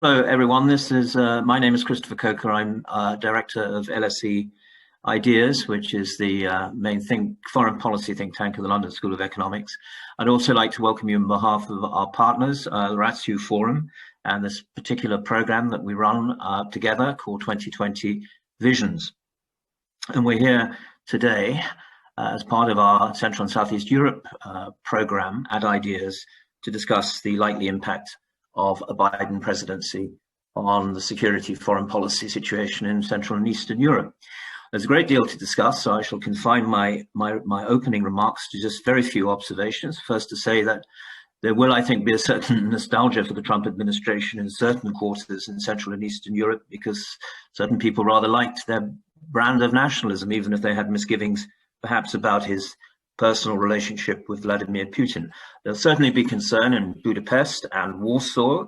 Hello, everyone. My name is Christopher Coker. I'm director of LSE Ideas, which is the main foreign policy think tank of the London School of Economics. I'd also like to welcome you on behalf of our partners, the Ratsu Forum, and this particular program that we run together called 2020 Visions. And we're here today as part of our Central and Southeast Europe program at Ideas to discuss the likely impact of a Biden presidency on the security foreign policy situation in Central and Eastern Europe. There's a great deal to discuss, so I shall confine my opening remarks to just very few observations. First, to say that there will, I think, be a certain nostalgia for the Trump administration in certain quarters in Central and Eastern Europe, because certain people rather liked their brand of nationalism, even if they had misgivings perhaps about his personal relationship with Vladimir Putin. There'll certainly be concern in Budapest and Warsaw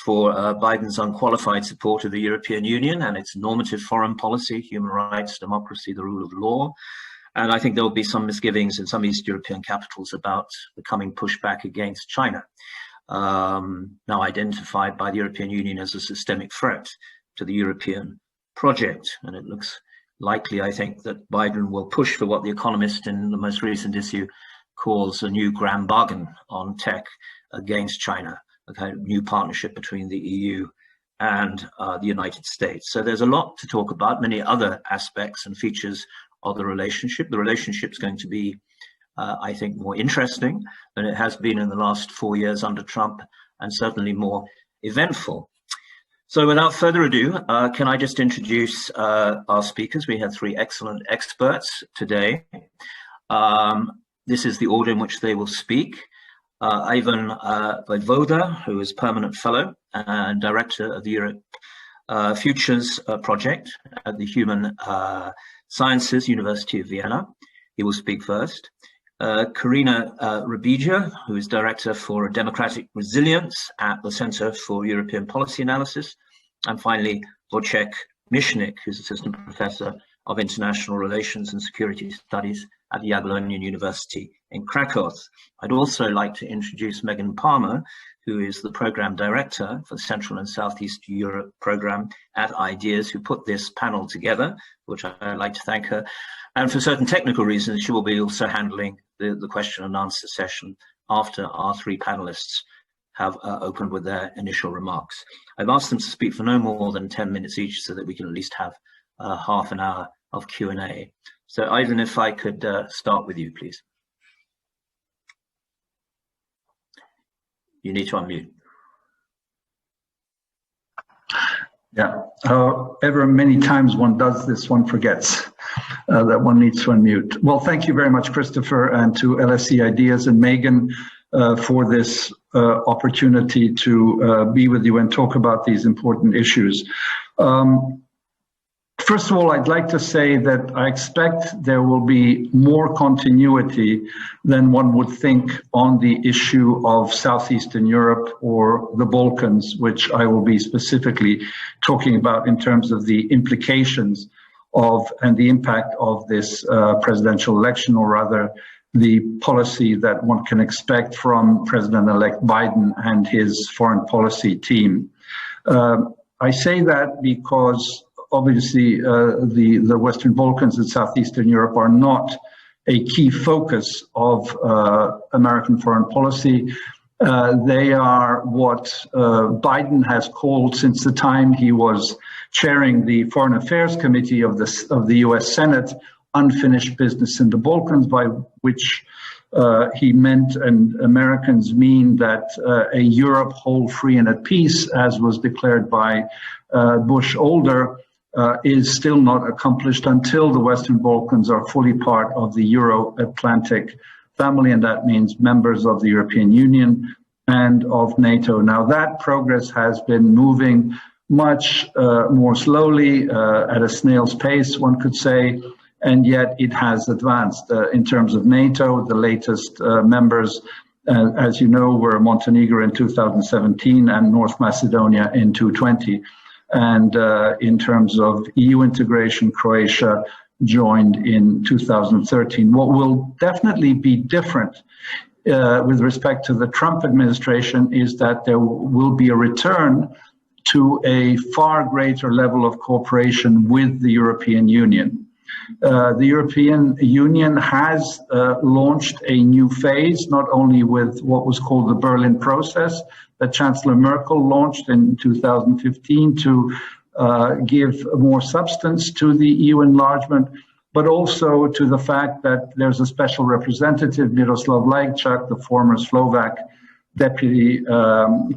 for Biden's unqualified support of the European Union and its normative foreign policy, human rights, democracy, the rule of law. And I think there will be some misgivings in some East European capitals about the coming pushback against China, now identified by the European Union as a systemic threat to the European project. And it looks likely, I think, that Biden will push for what The Economist in the most recent issue calls a new grand bargain on tech against China, a kind of new partnership between the EU and the United States. So there's a lot to talk about, many other aspects and features of the relationship. The relationship's going to be, I think, more interesting than it has been in the last 4 years under Trump, and certainly more eventful. So without further ado, can I just introduce our speakers? We have three excellent experts today. This is the order in which they will speak. Ivan Vejvoda, who is Permanent Fellow and Director of the Europe Futures Project at the Human Sciences University of Vienna. He will speak first. Corina Rebegea, who is Director for Democratic Resilience at the Center for European Policy Analysis. And finally, Wojciech Michnik, who's Assistant Professor of International Relations and Security Studies at the Jagiellonian University in Krakow. I'd also like to introduce Megan Palmer, who is the Program Director for the Central and Southeast Europe Program at Ideas, who put this panel together, which I'd like to thank her. And for certain technical reasons, she will be also handling the question and answer session after our three panelists have opened with their initial remarks. I've asked them to speak for no more than 10 minutes each so that we can at least have half an hour of Q&A. So Ivan, if I could start with you, please. You need to unmute. Yeah, ever many times one does this, one forgets that one needs to unmute. Well, thank you very much, Christopher, and to LSE Ideas and Megan for this opportunity to be with you and talk about these important issues. First of all, I'd like to say that I expect there will be more continuity than one would think on the issue of Southeastern Europe or the Balkans, which I will be specifically talking about in terms of the implications of and the impact of this presidential election, or rather the policy that one can expect from President-elect Biden and his foreign policy team. I say that because obviously, the Western Balkans and Southeastern Europe are not a key focus of American foreign policy. They are what Biden has called, since the time he was chairing the Foreign Affairs Committee of the U.S. Senate, unfinished business in the Balkans, by which he meant, and Americans mean, that a Europe whole, free, and at peace, as was declared by Bush older, is still not accomplished until the Western Balkans are fully part of the Euro-Atlantic family, and that means members of the European Union and of NATO. Now, that progress has been moving much more slowly, at a snail's pace, one could say, and yet it has advanced. In terms of NATO, the latest members, as you know, were Montenegro in 2017 and North Macedonia in 2020. And in terms of EU integration, Croatia joined in 2013. What will definitely be different with respect to the Trump administration is that there will be a return to a far greater level of cooperation with the European Union. The European Union has launched a new phase, not only with what was called the Berlin process that Chancellor Merkel launched in 2015 to give more substance to the EU enlargement, but also to the fact that there's a special representative, Miroslav Lajčák, the former Slovak Deputy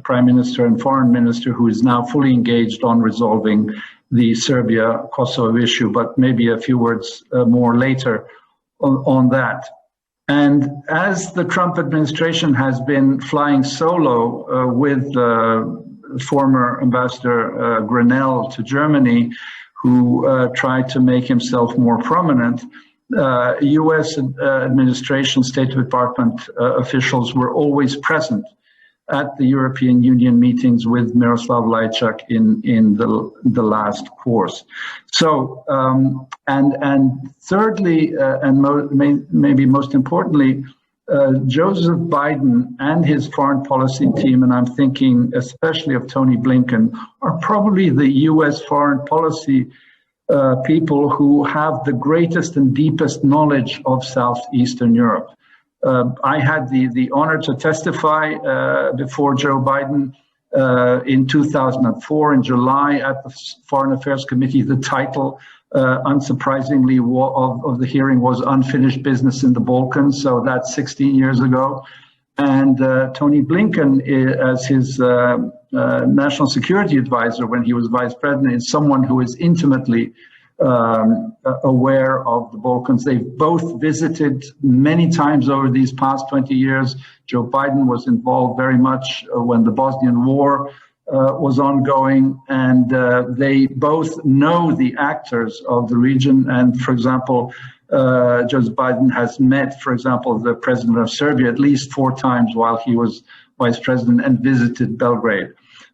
Prime Minister and Foreign Minister, who is now fully engaged on resolving the Serbia-Kosovo issue, but maybe a few words more later on that. And as the Trump administration has been flying solo with former Ambassador Grenell to Germany, who tried to make himself more prominent, U.S. administration, State Department officials were always present at the European Union meetings with Miroslav Lajčák in the last course. So, and thirdly, and maybe most importantly, Joseph Biden and his foreign policy team, and I'm thinking especially of Tony Blinken, are probably the U.S. foreign policy people who have the greatest and deepest knowledge of Southeastern Europe. I had the honor to testify before Joe Biden in 2004 in July at the Foreign Affairs Committee. The title, unsurprisingly, of the hearing was Unfinished Business in the Balkans, so that's 16 years ago. And Tony Blinken, as his national security advisor when he was vice president, is someone who is intimately aware of the Balkans. They've both visited many times over these past 20 years. Joe Biden was involved very much when the Bosnian War was ongoing, and they both know the actors of the region. And for example, Joseph Biden has met, for example, the president of Serbia at least 4 times while he was vice president and visited Belgrade.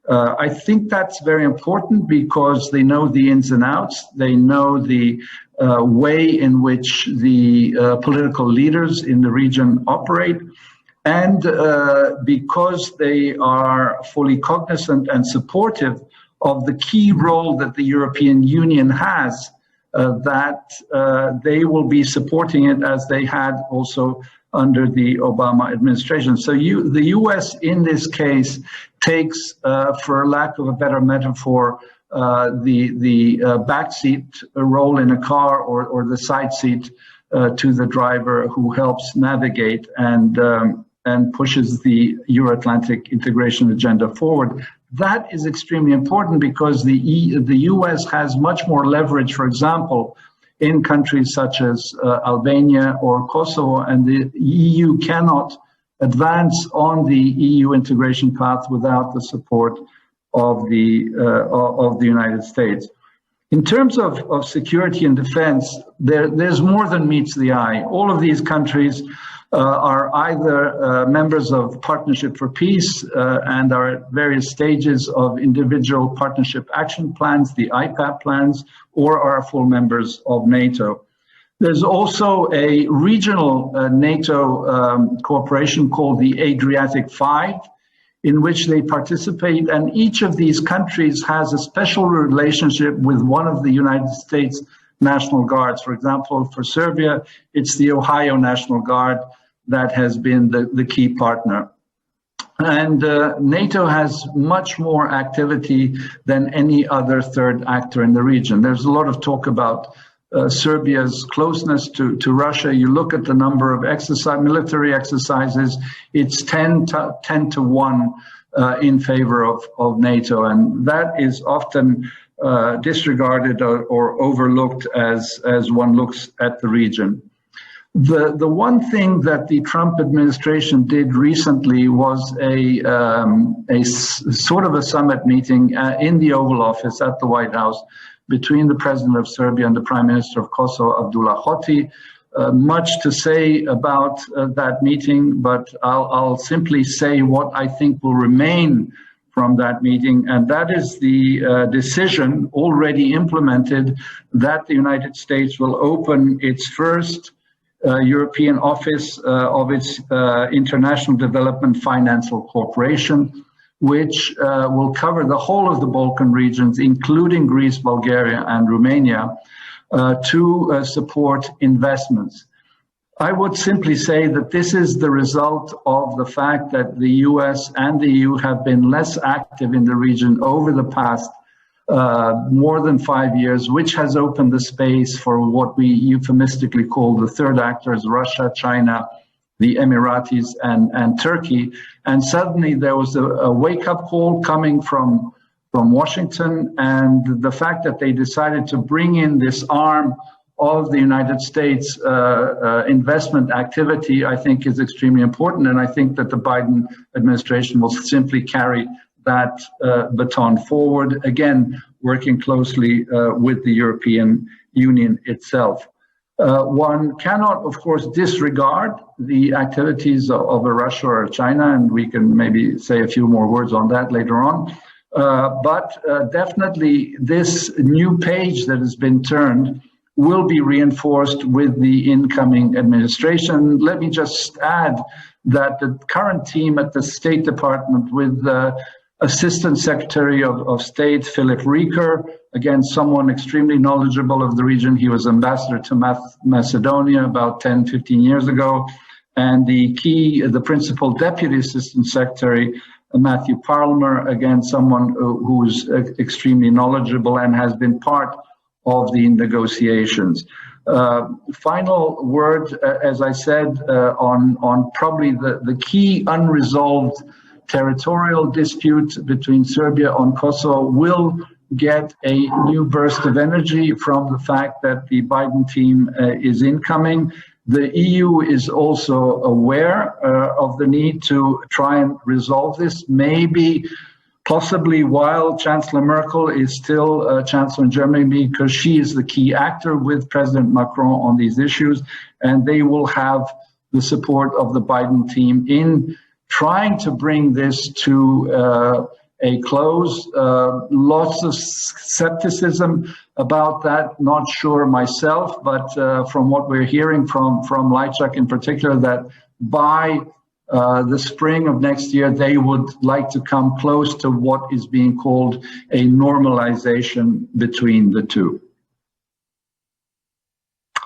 I think that's very important because they know the ins and outs. They know the way in which the political leaders in the region operate. And because they are fully cognizant and supportive of the key role that the European Union has, that they will be supporting it as they had also under the Obama administration. So the U.S. in this case takes, for lack of a better metaphor, the backseat role in a car or the side seat to the driver who helps navigate and pushes the Euro-Atlantic integration agenda forward. That is extremely important because the U.S. has much more leverage, for example, in countries such as Albania or Kosovo, and the EU cannot advance on the EU integration path without the support of the United States. In terms of security and defense, there's more than meets the eye. All of these countries are either members of Partnership for Peace and are at various stages of individual partnership action plans, the IPAP plans, or are full members of NATO. There's also a regional NATO cooperation called the Adriatic Five, in which they participate, and each of these countries has a special relationship with one of the United States National Guards. For example, for Serbia, it's the Ohio National Guard that has been the key partner. And NATO has much more activity than any other third actor in the region. There's a lot of talk about Serbia's closeness to Russia. You look at the number of military exercises, it's 10 to 1 in favor of NATO. And that is often disregarded or overlooked as one looks at the region. The one thing that the Trump administration did recently was a sort of a summit meeting in the Oval Office at the White House between the president of Serbia and the prime minister of Kosovo, Abdullah Hoti. Much to say about that meeting, but I'll simply say what I think will remain from that meeting, and that is the decision already implemented that the United States will open its first European office of its International Development Financial Corporation, which will cover the whole of the Balkan regions, including Greece, Bulgaria, and Romania, to support investments. I would simply say that this is the result of the fact that the US and the EU have been less active in the region over the past more than 5 years, which has opened the space for what we euphemistically call the third actors, Russia, China, the Emiratis, and Turkey. And suddenly there was a wake-up call coming from Washington, and the fact that they decided to bring in this arm of the United States investment activity, I think is extremely important. And I think that the Biden administration will simply carry that baton forward, again, working closely with the European Union itself. One cannot, of course, disregard the activities of a Russia or a China, and we can maybe say a few more words on that later on. But definitely this new page that has been turned will be reinforced with the incoming administration. Let me just add that the current team at the State Department with Assistant Secretary of State Philip Rieker, again, someone extremely knowledgeable of the region. He was ambassador to Macedonia about 10, 15 years ago. And the principal deputy assistant secretary, Matthew Parlimer, again, someone who's extremely knowledgeable and has been part of the negotiations. Final word, as I said, on probably the key unresolved territorial dispute between Serbia and Kosovo will get a new burst of energy from the fact that the Biden team is incoming. The EU is also aware of the need to try and resolve this, maybe possibly while Chancellor Merkel is still Chancellor in Germany, because she is the key actor with President Macron on these issues, and they will have the support of the Biden team in trying to bring this to a close. Lots of skepticism about that, not sure myself, but from what we're hearing from Lajčák in particular, that by the spring of next year, they would like to come close to what is being called a normalization between the two.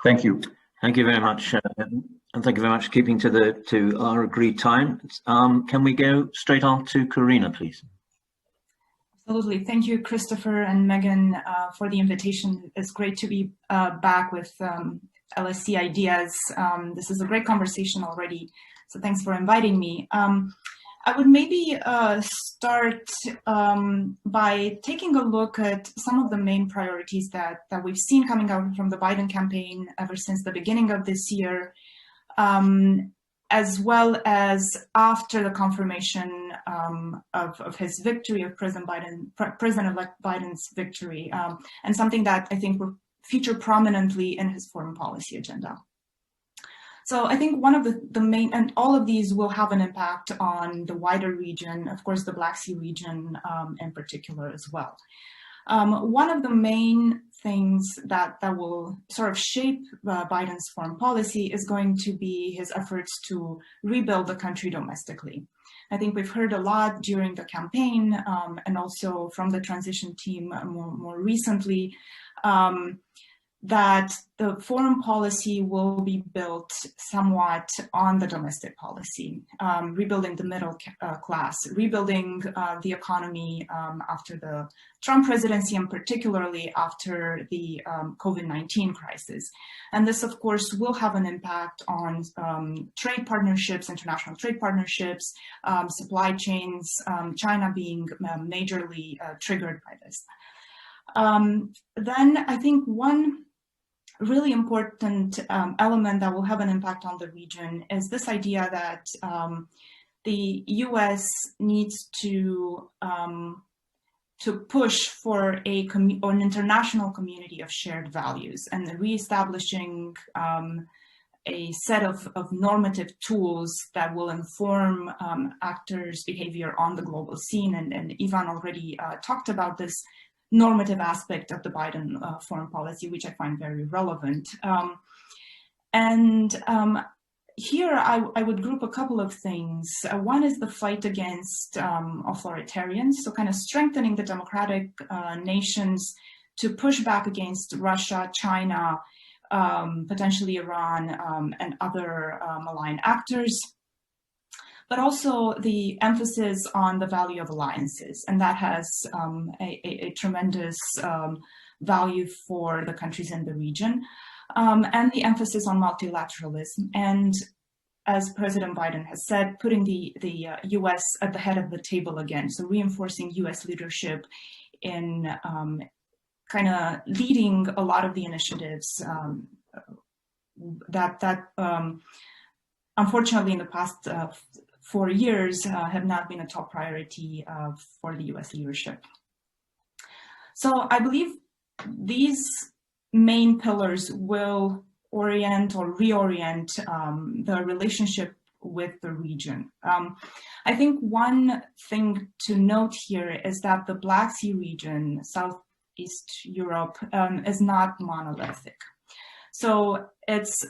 Thank you. Thank you very much. And thank you very much for keeping to our agreed time. Can we go straight on to Corina, please? Absolutely. Thank you, Christopher and Megan, for the invitation. It's great to be back with LSE Ideas. This is a great conversation already, so thanks for inviting me. I would maybe start by taking a look at some of the main priorities that we've seen coming out from the Biden campaign ever since the beginning of this year, as well as after the confirmation of his victory, of President-elect Biden's victory, and something that I think will feature prominently in his foreign policy agenda. So I think one of the main, and all of these will have an impact on the wider region, of course, the Black Sea region in particular as well. One of the main things that will sort of shape Biden's foreign policy is going to be his efforts to rebuild the country domestically. I think we've heard a lot during the campaign and also from the transition team more recently that the foreign policy will be built somewhat on the domestic policy, rebuilding the middle class, rebuilding the economy after the Trump presidency, and particularly after the COVID-19 crisis. And this, of course, will have an impact on trade partnerships, international trade partnerships, supply chains, China being majorly triggered by this. Then I think one really important element that will have an impact on the region is this idea that the U.S. needs to push for an international community of shared values and reestablishing a set of normative tools that will inform actors' behavior on the global scene. And Ivan already talked about this normative aspect of the Biden foreign policy, which I find very relevant. here I would group a couple of things. One is the fight against authoritarians, so kind of strengthening the democratic nations to push back against Russia, China, potentially Iran, and other malign actors, but also the emphasis on the value of alliances, and that has a tremendous value for the countries in the region, and the emphasis on multilateralism, and as President Biden has said, putting the US at the head of the table again, so reinforcing US leadership in kind of leading a lot of the initiatives that unfortunately in the past 4 years have not been a top priority for the US leadership. So I believe these main pillars will orient or reorient the relationship with the region. I think one thing to note here is that the Black Sea region, Southeast Europe, is not monolithic. So it's,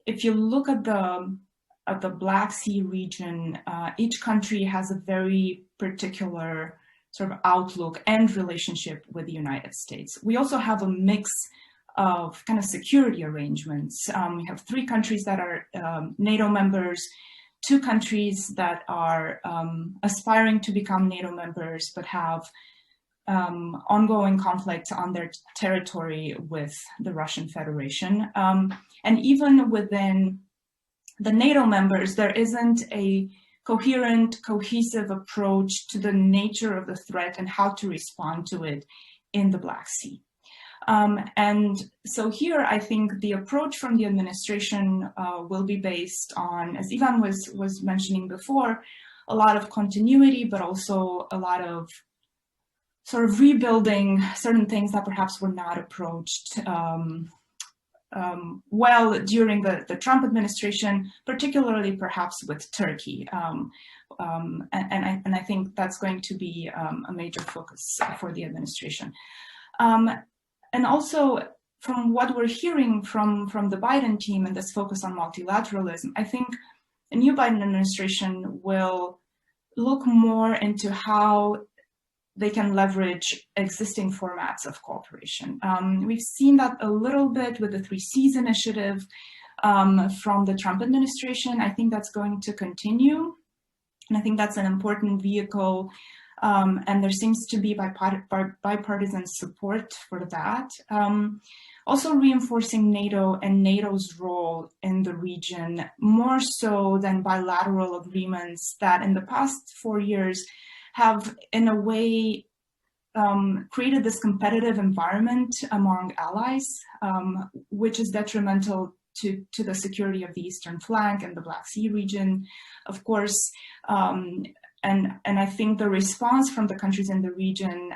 if you look at the Black Sea region, each country has a very particular sort of outlook and relationship with the United States. We also have a mix of kind of security arrangements. We have 3 countries that are NATO members, 2 countries that are aspiring to become NATO members, but have ongoing conflicts on their territory with the Russian Federation. And even within the NATO members, there isn't a coherent, cohesive approach to the nature of the threat and how to respond to it in the Black Sea. And so here, I think the approach from the administration will be based on, as Ivan was mentioning before, a lot of continuity, but also a lot of sort of rebuilding certain things that perhaps were not approached well during the Trump administration, particularly perhaps with Turkey. And I think that's going to be a major focus for the administration. And also, from what we're hearing from the Biden team and this focus on multilateralism, I think the new Biden administration will look more into how they can leverage existing formats of cooperation. We've seen that a little bit with the 3 Cs initiative from the Trump administration. I think that's going to continue. And I think that's an important vehicle. And there seems to be bipartisan support for that. Also reinforcing NATO and NATO's role in the region, more so than bilateral agreements that in the past 4 years have, in a way, created this competitive environment among allies, which is detrimental to the security of the eastern flank and the Black Sea region, of course. And I think the response from the countries in the region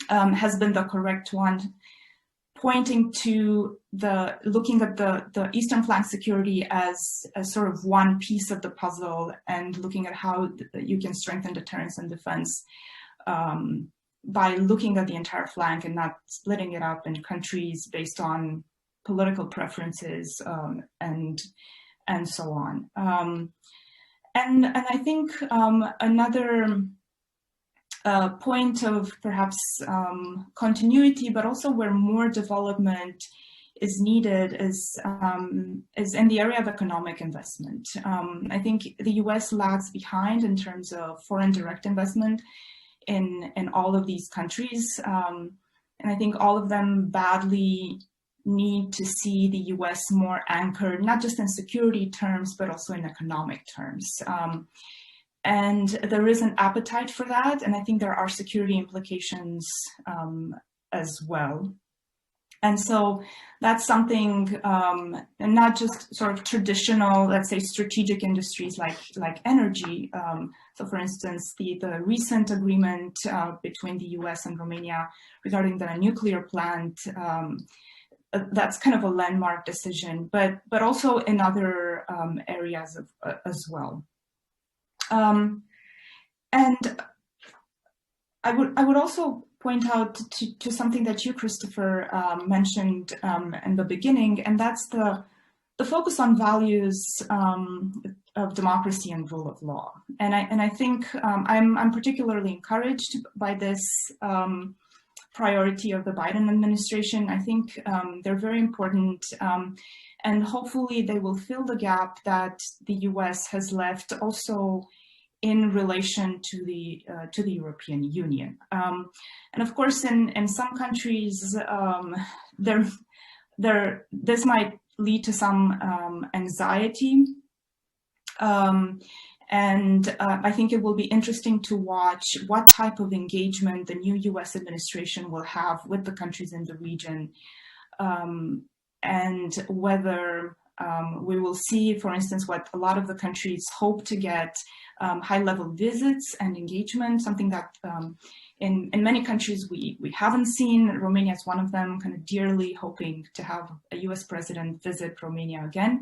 has been the correct one, pointing to looking at the eastern flank security as sort of one piece of the puzzle, and looking at how you can strengthen deterrence and defense by looking at the entire flank and not splitting it up in countries based on political preferences and so on. And I think another point of perhaps continuity, but also where more development is needed, is in the area of economic investment. I think the US lags behind in terms of foreign direct investment in all of these countries. And I think all of them badly need to see the US more anchored, not just in security terms, but also in economic terms. And there is an appetite for that. And I think there are security implications as well. And so that's something, and not just sort of traditional, let's say, strategic industries like energy. So for instance, the recent agreement between the US and Romania regarding the nuclear plant, that's kind of a landmark decision, but also in other areas as well. And I would also point out to something that you, Christopher, mentioned in the beginning, and that's the the focus on values of democracy and rule of law. And I think I'm particularly encouraged by this priority of the Biden administration. I think they're very important, and hopefully they will fill the gap that the US has left also in relation to the European Union. And of course, in some countries, this might lead to some anxiety. And I think it will be interesting to watch what type of engagement the new US administration will have with the countries in the region, and whether we will see, for instance, what a lot of the countries hope to get, high-level visits and engagement, something that in many countries we haven't seen. Romania is one of them, kind of dearly hoping to have a US president visit Romania again.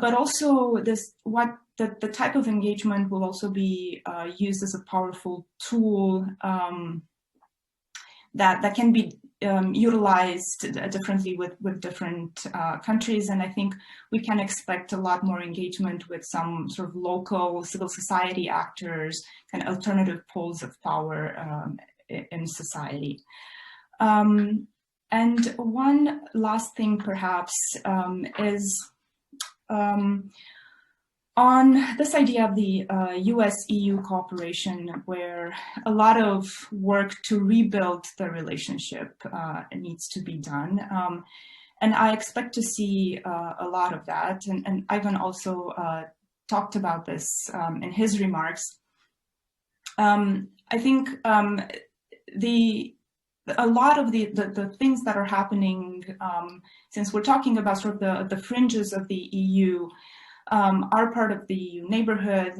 But also the type of engagement will also be used as a powerful tool that can be utilized differently with different countries. And I think we can expect a lot more engagement with some sort of local civil society actors, kind of alternative poles of power in society. And one last thing perhaps is on this idea of the US-EU cooperation, where a lot of work to rebuild the relationship needs to be done. And I expect to see a lot of that. And Ivan also talked about this in his remarks. I think a lot of the things that are happening, since we're talking about sort of the fringes of the EU, are part of the EU neighborhood,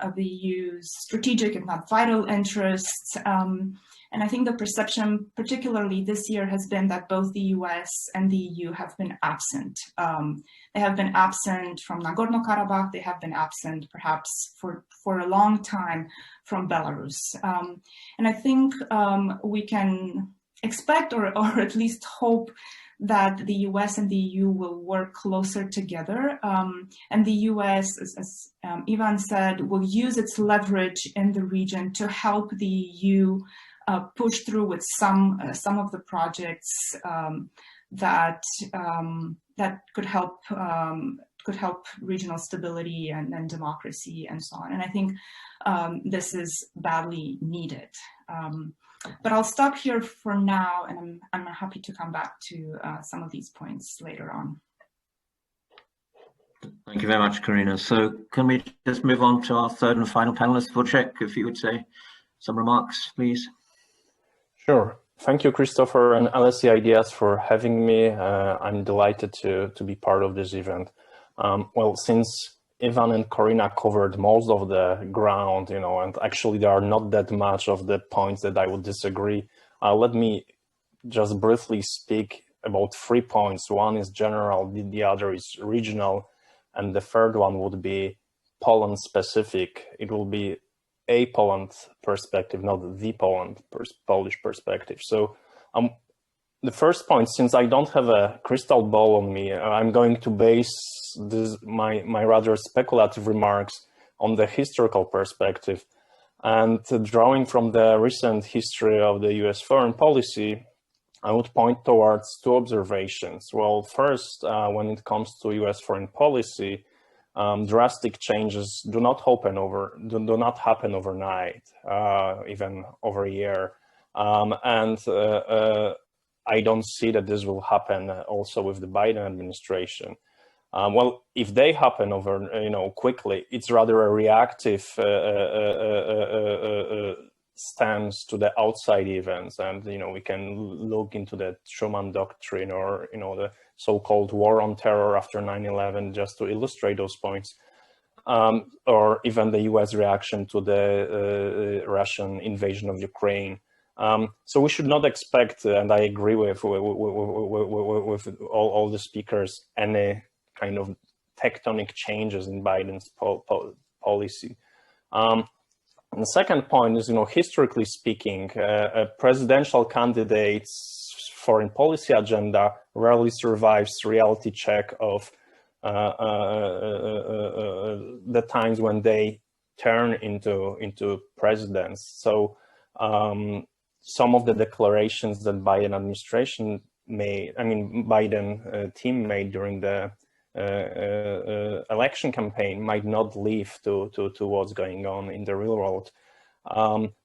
of the EU's strategic and not vital interests. And I think the perception, particularly this year, has been that both the US and the EU have been absent. They have been absent from Nagorno-Karabakh. They have been absent perhaps for a long time from Belarus. And I think we can expect or at least hope that the US and the EU will work closer together. And the US, as Ivan said, will use its leverage in the region to help the EU push through with some of the projects that could help regional stability and democracy and so on. And I think this is badly needed. But I'll stop here for now, and I'm happy to come back to some of these points later on. Thank you very much, Corina. So can we just move on to our third and final panelist, Wojciech, if you would say some remarks, please. Sure. Thank you, Christopher and LSE Ideas, for having me. I'm delighted to be part of this event. Well, since Ivan and Corina covered most of the ground, and actually there are not that much of the points that I would disagree. Let me just briefly speak about 3 points. One is general, the other is regional, and the third one would be Poland specific. It will be a Poland perspective, not the Polish perspective. So the first point, since I don't have a crystal ball on me, I'm going to base my rather speculative remarks on the historical perspective. And drawing from the recent history of the US foreign policy, I would point towards 2 observations. Well, first, when it comes to US foreign policy, drastic changes do not happen overnight, even over a year. I don't see that this will happen also with the Biden administration. Well, if they happen quickly, it's rather a reactive stance to the outside events, and we can look into the Truman Doctrine or the so-called war on terror after 9/11 just to illustrate those points, or even the U.S. reaction to the Russian invasion of Ukraine. So we should not expect, and I agree with all the speakers, any kind of tectonic changes in Biden's policy. And the second point is, historically speaking, presidential candidates foreign policy agenda rarely survives reality check of the times when they turn into presidents. So some of the declarations that Biden administration made, Biden team made during the election campaign might not lead to what's going on in the real world.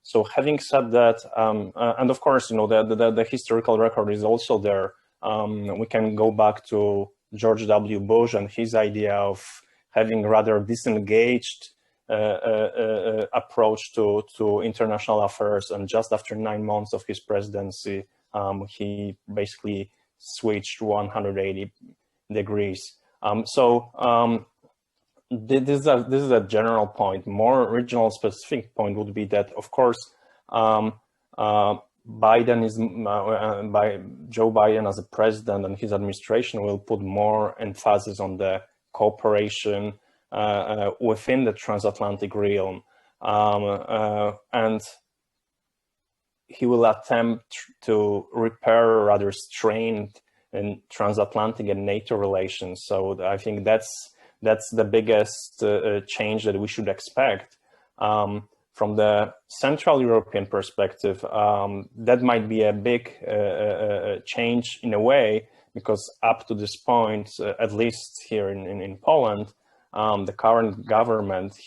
So having said that, and of course, the historical record is also there. We can go back to George W. Bush and his idea of having rather disengaged approach to international affairs, and just after 9 months of his presidency, he basically switched 180 degrees. This is a general point. More regional specific point would be that, of course, Biden is by Joe Biden as a president and his administration will put more emphasis on the cooperation within the transatlantic realm, and he will attempt to repair rather strained in transatlantic and NATO relations. So I think that's the biggest change that we should expect. From the Central European perspective, that might be a big change in a way, because up to this point, at least here in Poland, the current government,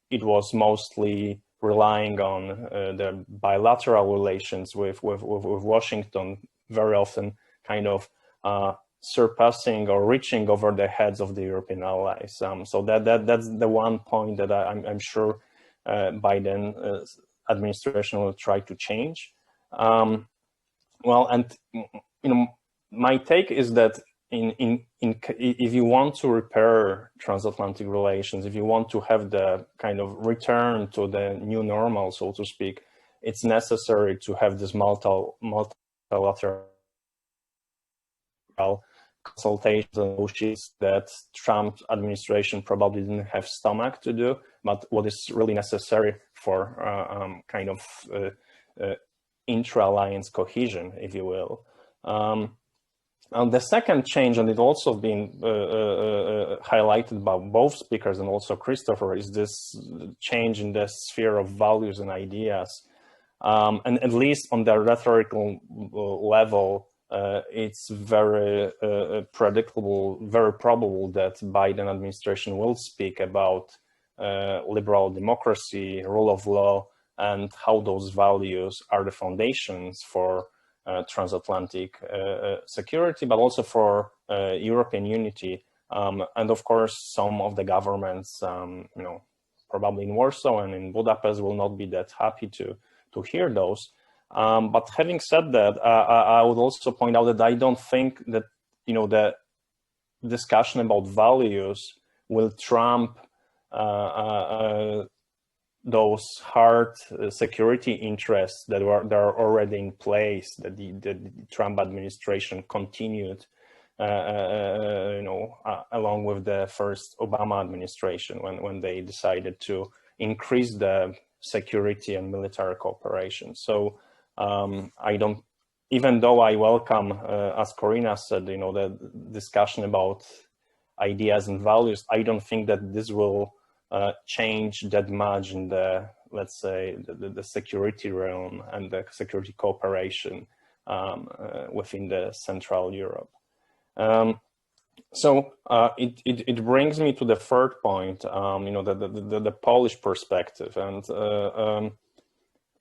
it was mostly relying on the bilateral relations with Washington, very often kind of surpassing or reaching over the heads of the European allies. So that's the one point that I'm sure Biden administration will try to change. Well, and my take is that if you want to repair transatlantic relations, if you want to have the kind of return to the new normal, so to speak, it's necessary to have this multilateral consultations and negotiations that Trump administration probably didn't have stomach to do, but what is really necessary for kind of intra-alliance cohesion, if you will. And the second change, and it also been highlighted by both speakers and also Christopher, is this change in the sphere of values and ideas. And at least on the rhetorical level, it's very predictable, very probable that Biden administration will speak about liberal democracy, rule of law, and how those values are the foundations for transatlantic security, but also for European unity. And of course, some of the governments, probably in Warsaw and in Budapest, will not be that happy to hear those. But having said that, I would also point out that I don't think that the discussion about values will trump those hard security interests that are already in place, that the Trump administration continued, along with the first Obama administration, when they decided to increase the security and military cooperation. So I don't, even though I welcome, as Corina said, the discussion about ideas and values, I don't think that this will change that much in the, let's say, the security realm and the security cooperation within the Central Europe. So it brings me to the third point, the Polish perspective. And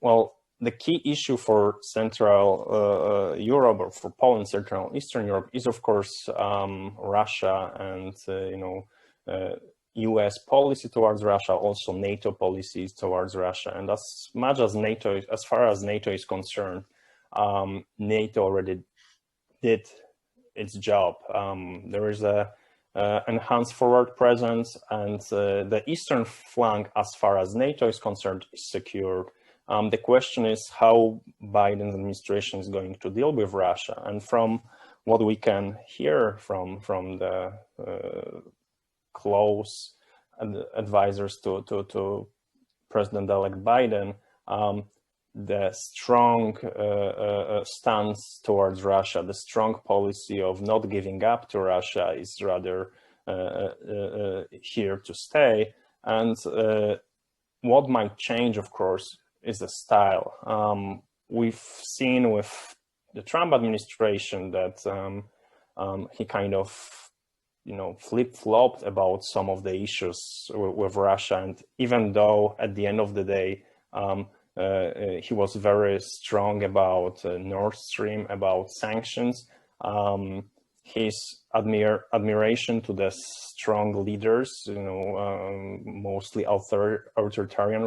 well, the key issue for Central Europe, or for Poland, Central and Eastern Europe, is of course Russia and US policy towards Russia, also NATO policies towards Russia. And as far as NATO is concerned, NATO already did its job. There is a enhanced forward presence, and the eastern flank, as far as NATO is concerned, is secured. The question is how Biden's administration is going to deal with Russia. And from what we can hear from the close advisors to President-elect Biden, the strong stance towards Russia, the strong policy of not giving up to Russia is rather here to stay. And what might change, of course, is the style. We've seen with the Trump administration that he kind of, flip-flopped about some of the issues with Russia. And even though at the end of the day, he was very strong about Nord Stream, about sanctions, his admiration to the strong leaders, mostly authoritarian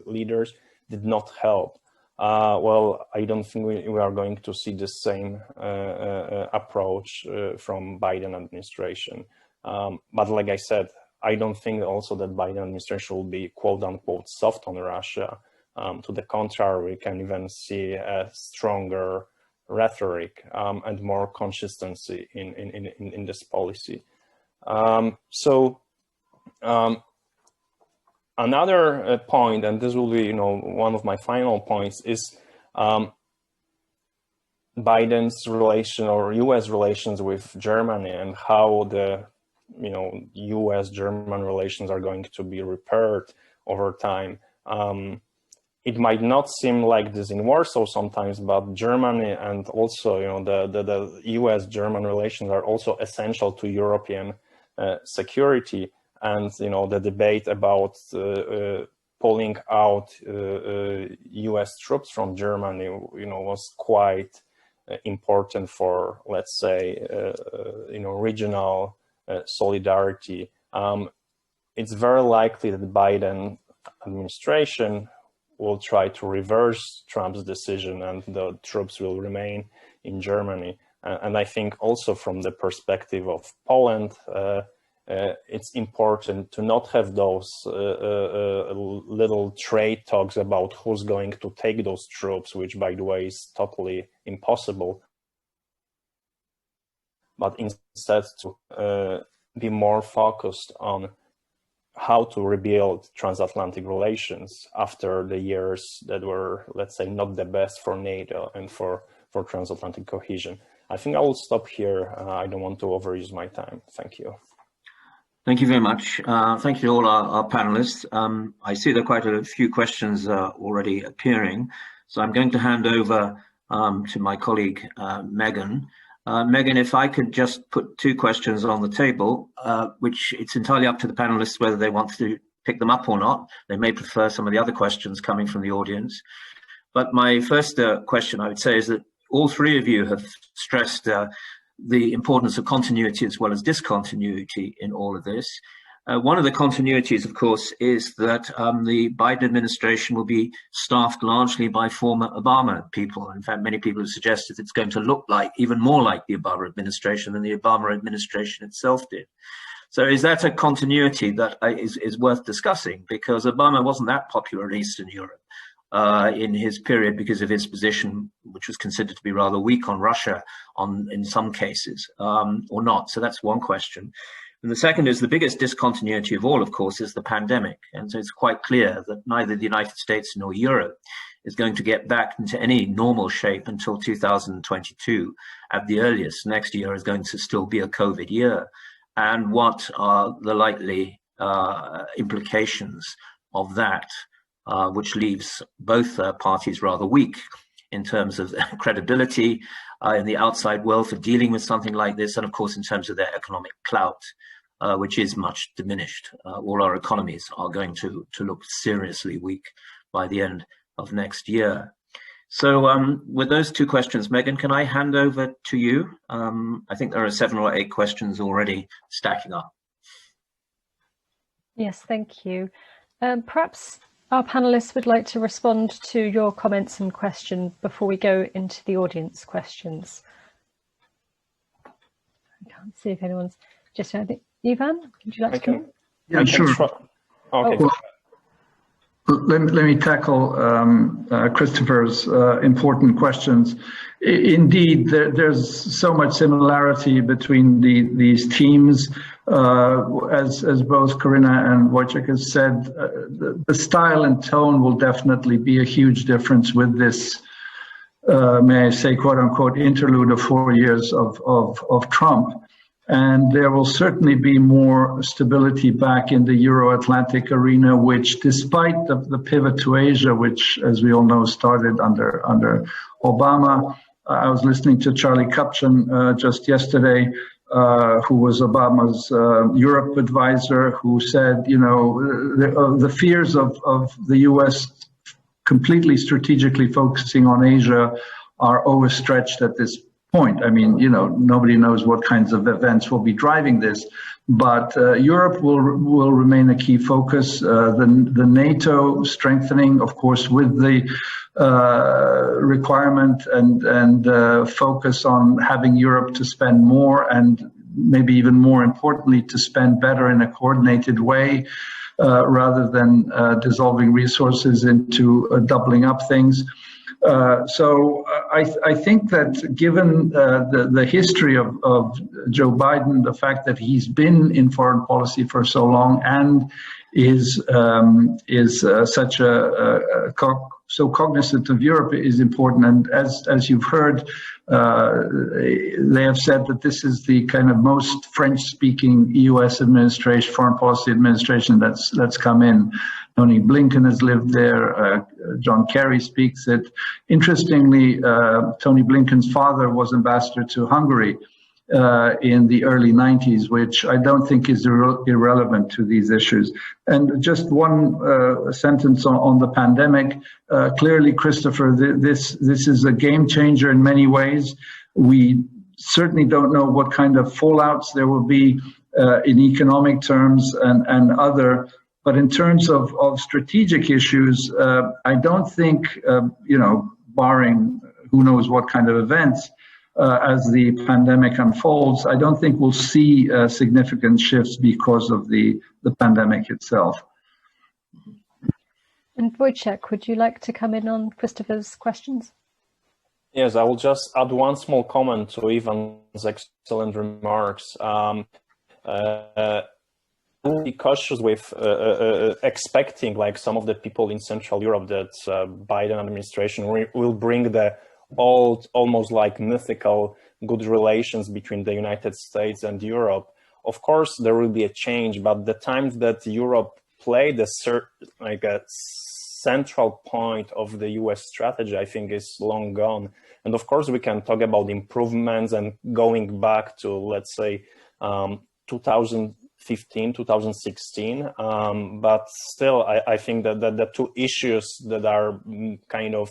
leaders, did not help. Well, I don't think we are going to see the same approach from Biden administration. But like I said, I don't think also that Biden administration will be quote unquote soft on Russia. To the contrary, we can even see a stronger rhetoric and more consistency in this policy. Another point, and this will be, one of my final points, is Biden's relation or U.S. relations with Germany and how the, U.S.-German relations are going to be repaired over time. It might not seem like this in Warsaw sometimes, but Germany and also, the U.S.-German relations are also essential to European security. And, the debate about pulling out U.S. troops from Germany, was quite important for, let's say, regional solidarity. It's very likely that the Biden administration will try to reverse Trump's decision and the troops will remain in Germany. And I think also from the perspective of Poland, it's important to not have those little trade talks about who's going to take those troops, which, by the way, is totally impossible, but instead to be more focused on how to rebuild transatlantic relations after the years that were, let's say, not the best for NATO and for transatlantic cohesion. I think I will stop here. I don't want to overuse my time. Thank you. Thank you very much. Thank you to all our panelists. I see there are quite a few questions already appearing, so I'm going to hand over to my colleague, Megan. Megan, if I could just put two questions on the table, which it's entirely up to the panelists whether they want to pick them up or not. They may prefer some of the other questions coming from the audience. But my first question, I would say, is that all three of you have stressed the importance of continuity as well as discontinuity in all of this. One of the continuities, of course, is that the Biden administration will be staffed largely by former Obama people. In fact, many people have suggested it's going to look like, even more like the Obama administration than the Obama administration itself did. So is that a continuity that is worth discussing? Because Obama wasn't that popular in Eastern Europe in his period because of his position, which was considered to be rather weak on Russia in some cases, or not. So that's one question. And the second is the biggest discontinuity of all, of course, is the pandemic. And so it's quite clear that neither the United States nor Europe is going to get back into any normal shape until 2022 at the earliest. Next year is going to still be a COVID year. And what are the likely implications of that, which leaves both parties rather weak in terms of credibility in the outside world for dealing with something like this, and of course in terms of their economic clout, which is much diminished. All our economies are going to look seriously weak by the end of next year. So with those two questions, Megan, can I hand over to you? I think there are 7 or 8 questions already stacking up. Yes, thank you. Perhaps our panelists would like to respond to your comments and questions before we go into the audience questions. I can't see if anyone's just anything. Ivan, would you like to? Yeah, sure. Okay. Well, Let me tackle Christopher's important questions. Indeed, there's so much similarity between these teams. As both Corina and Wojciech has said, the style and tone will definitely be a huge difference with this, may I say, quote unquote, interlude of 4 years of Trump. And there will certainly be more stability back in the Euro-Atlantic arena, which, despite the pivot to Asia, which, as we all know, started under Obama. I was listening to Charlie Kupchan just yesterday, who was Obama's Europe advisor, who said, you know, the fears of the U.S. completely strategically focusing on Asia are overstretched at this point. I mean, you know, nobody knows what kinds of events will be driving this, but Europe will remain a key focus. The NATO strengthening, of course, with the requirement and focus on having Europe to spend more, and maybe even more importantly, to spend better in a coordinated way, rather than dissolving resources into doubling up things. So I think that given the history of Joe Biden, the fact that he's been in foreign policy for so long and is such so cognizant of Europe is important. And as you've heard, they have said that this is the kind of most French-speaking U.S. administration, foreign policy administration that's come in. Tony Blinken has lived there. John Kerry speaks it. Interestingly, Tony Blinken's father was ambassador to Hungary in the early 90s, which I don't think is irrelevant to these issues. And just one sentence on the pandemic. Clearly, Christopher, this is a game changer in many ways. We certainly don't know what kind of fallouts there will be in economic terms and other. But in terms of strategic issues, I don't think, you know, barring who knows what kind of events, as the pandemic unfolds, I don't think we'll see significant shifts because of the pandemic itself. And Wojciech, would you like to come in on Christopher's questions? Yes, I will just add one small comment to Ivan's excellent remarks. Be cautious with expecting, like some of the people in Central Europe, that Biden administration will bring the old, almost like mythical good relations between the United States and Europe. Of course, there will be a change, but the times that Europe played a central point of the US strategy, I think, is long gone. And of course, we can talk about improvements and going back to, let's say, 2015, 2016, but still, I think that the two issues that are kind of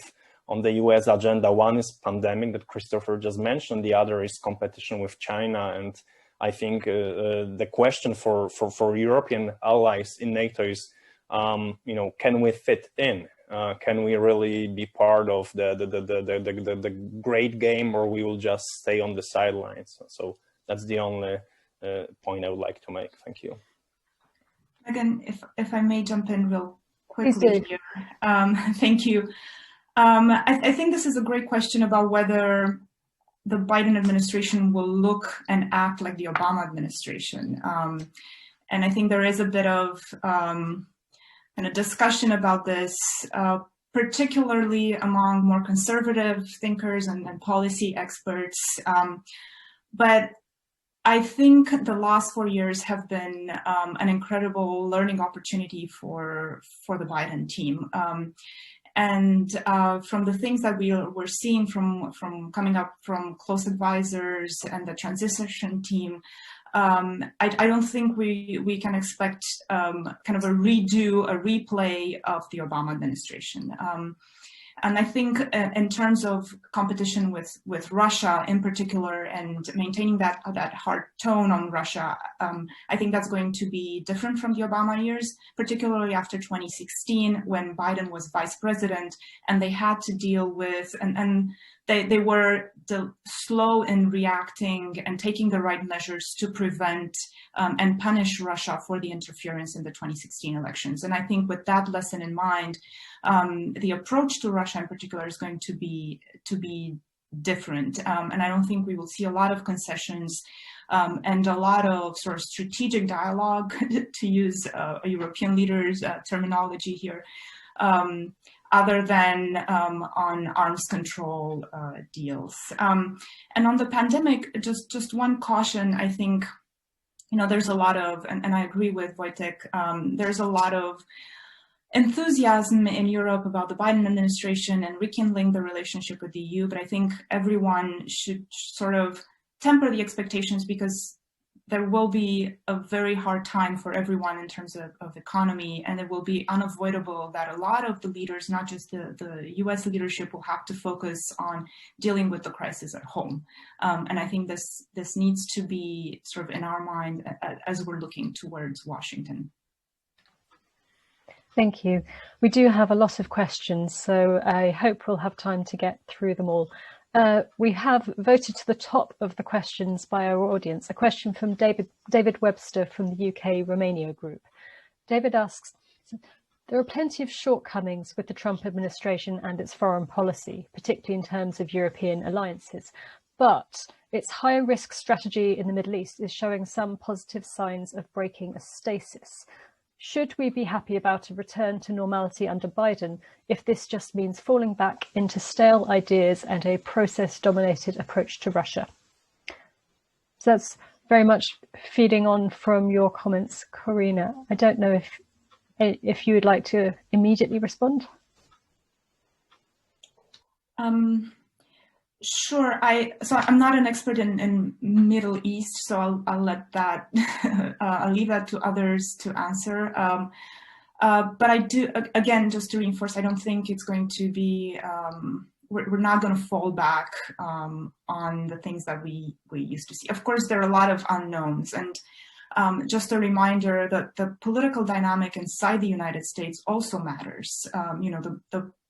on the US agenda, one is pandemic that Christopher just mentioned, the other is competition with China. And I think the question for European allies in NATO is, you know, can we fit in? Can we really be part of the great game, or we will just stay on the sidelines? So that's the only point I would like to make. Thank you. Again, if I may jump in real quickly here. Thank you. I think this is a great question about whether the Biden administration will look and act like the Obama administration. And I think there is a bit of a discussion about this, particularly among more conservative thinkers and policy experts. But I think the last 4 years have been an incredible learning opportunity for the Biden team. And from the things that we're seeing from coming up from close advisors and the transition team, I don't think we can expect kind of a replay of the Obama administration. And I think in terms of competition with Russia in particular, and maintaining that hard tone on Russia, I think that's going to be different from the Obama years, particularly after 2016, when Biden was vice president and they had to deal with, and they were slow in reacting and taking the right measures to prevent and punish Russia for the interference in the 2016 elections. And I think with that lesson in mind, the approach to Russia in particular is going to be different. And I don't think we will see a lot of concessions and a lot of sort of strategic dialogue, to use a European leader's terminology here, other than on arms control deals. And on the pandemic, just one caution. I think, there's a lot of, and I agree with Wojciech, there's a lot of enthusiasm in Europe about the Biden administration and rekindling the relationship with the EU, but I think everyone should sort of temper the expectations, because there will be a very hard time for everyone in terms of economy, and it will be unavoidable that a lot of the leaders, not just the US leadership, will have to focus on dealing with the crisis at home. And I think this needs to be sort of in our mind as we're looking towards Washington. Thank you. We do have a lot of questions, so I hope we'll have time to get through them all. We have voted to the top of the questions by our audience, a question from David Webster from the UK Romania group. David asks, there are plenty of shortcomings with the Trump administration and its foreign policy, particularly in terms of European alliances, but its high-risk strategy in the Middle East is showing some positive signs of breaking a stasis. Should we be happy about a return to normality under Biden if this just means falling back into stale ideas and a process-dominated approach to Russia? So that's very much feeding on from your comments, Corina. I don't know if you would like to immediately respond. Sure. So I'm not an expert in Middle East, so I'll let that I'll leave that to others to answer. But I do, again, just to reinforce, I don't think it's going to be we're not going to fall back on the things that we used to see. Of course, there are a lot of unknowns, and just a reminder that the political dynamic inside the United States also matters.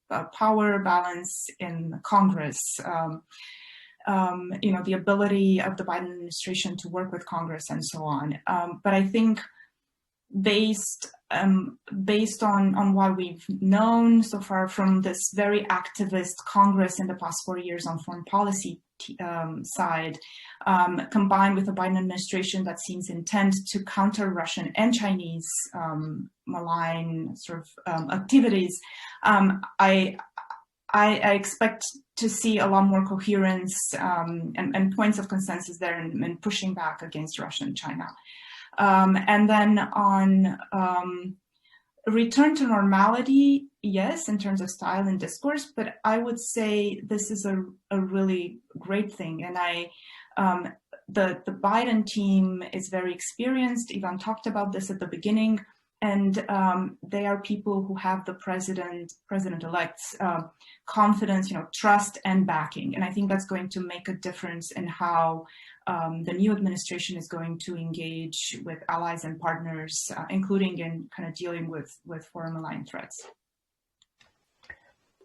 The power balance in Congress, the ability of the Biden administration to work with Congress and so on. But I think based on what we've known so far from this very activist Congress in the past 4 years on foreign policy side, combined with the Biden administration that seems intent to counter Russian and Chinese malign sort of activities, I expect to see a lot more coherence and points of consensus there in pushing back against Russia and China. And then on return to normality, yes, in terms of style and discourse, but I would say this is a really great thing. And the Biden team is very experienced. Ivan talked about this at the beginning, and they are people who have the president-elect's confidence, trust and backing. And I think that's going to make a difference in how the new administration is going to engage with allies and partners, including in kind of dealing with foreign malign threats.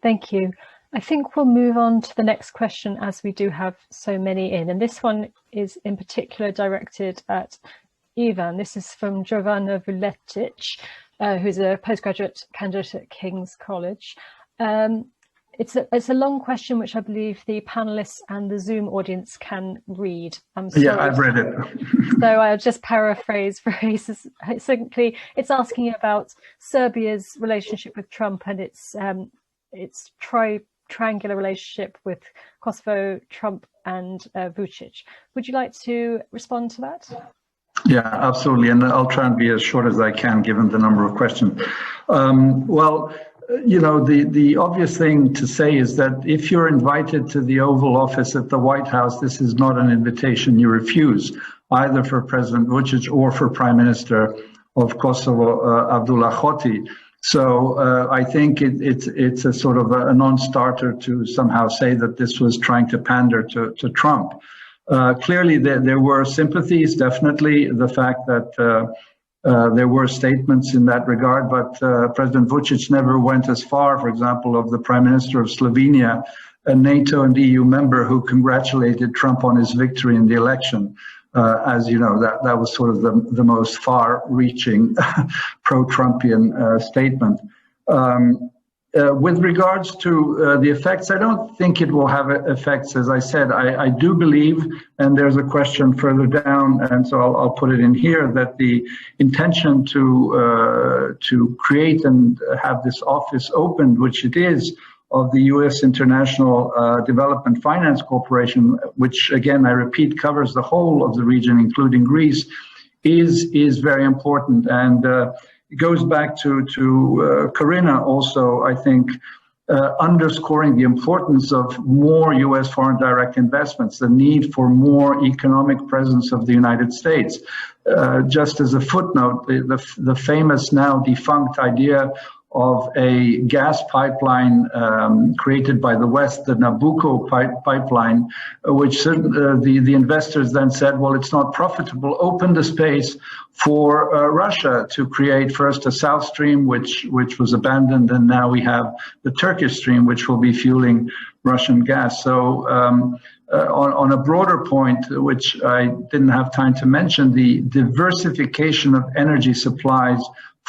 Thank you. I think we'll move on to the next question, as we do have so many in. And this one is in particular directed at Ivan. This is from Giovanna Vuletic, who's a postgraduate candidate at King's College. It's a long question, which I believe the panelists and the Zoom audience can read. Yeah, I've read it. So I'll just paraphrase very succinctly. It's asking about Serbia's relationship with Trump and its triangular relationship with Kosovo, Trump, and Vučić. Would you like to respond to that? Yeah, absolutely. And I'll try and be as short as I can, given the number of questions. Well, the obvious thing to say is that if you're invited to the Oval Office at the White House, this is not an invitation you refuse, either for President Vučić or for Prime Minister of Kosovo, Abdullah Hoti. So I think it's a sort of a non-starter to somehow say that this was trying to pander to Trump. Clearly, there were sympathies, definitely, the fact that there were statements in that regard, but President Vučić never went as far, for example, of the Prime Minister of Slovenia a NATO and EU member who congratulated Trump on his victory in the election. As you know, that was sort of the most far-reaching pro-Trumpian statement. With regards to the effects, I don't think it will have effects. As I said, I do believe, and there's a question further down, and so I'll put it in here, that the intention to create and have this office opened, which it is, of the U.S. International Development Finance Corporation, which again, I repeat, covers the whole of the region, including Greece, is very important. And it goes back to Corina also, I think, underscoring the importance of more U.S. foreign direct investments, the need for more economic presence of the United States. Just as a footnote, the famous now defunct idea of a gas pipeline created by the West, the Nabucco pipeline, which the investors then said, well, it's not profitable, opened the space for Russia to create first a South Stream, which was abandoned, and now we have the Turkish Stream, which will be fueling Russian gas. So on a broader point, which I didn't have time to mention, the diversification of energy supplies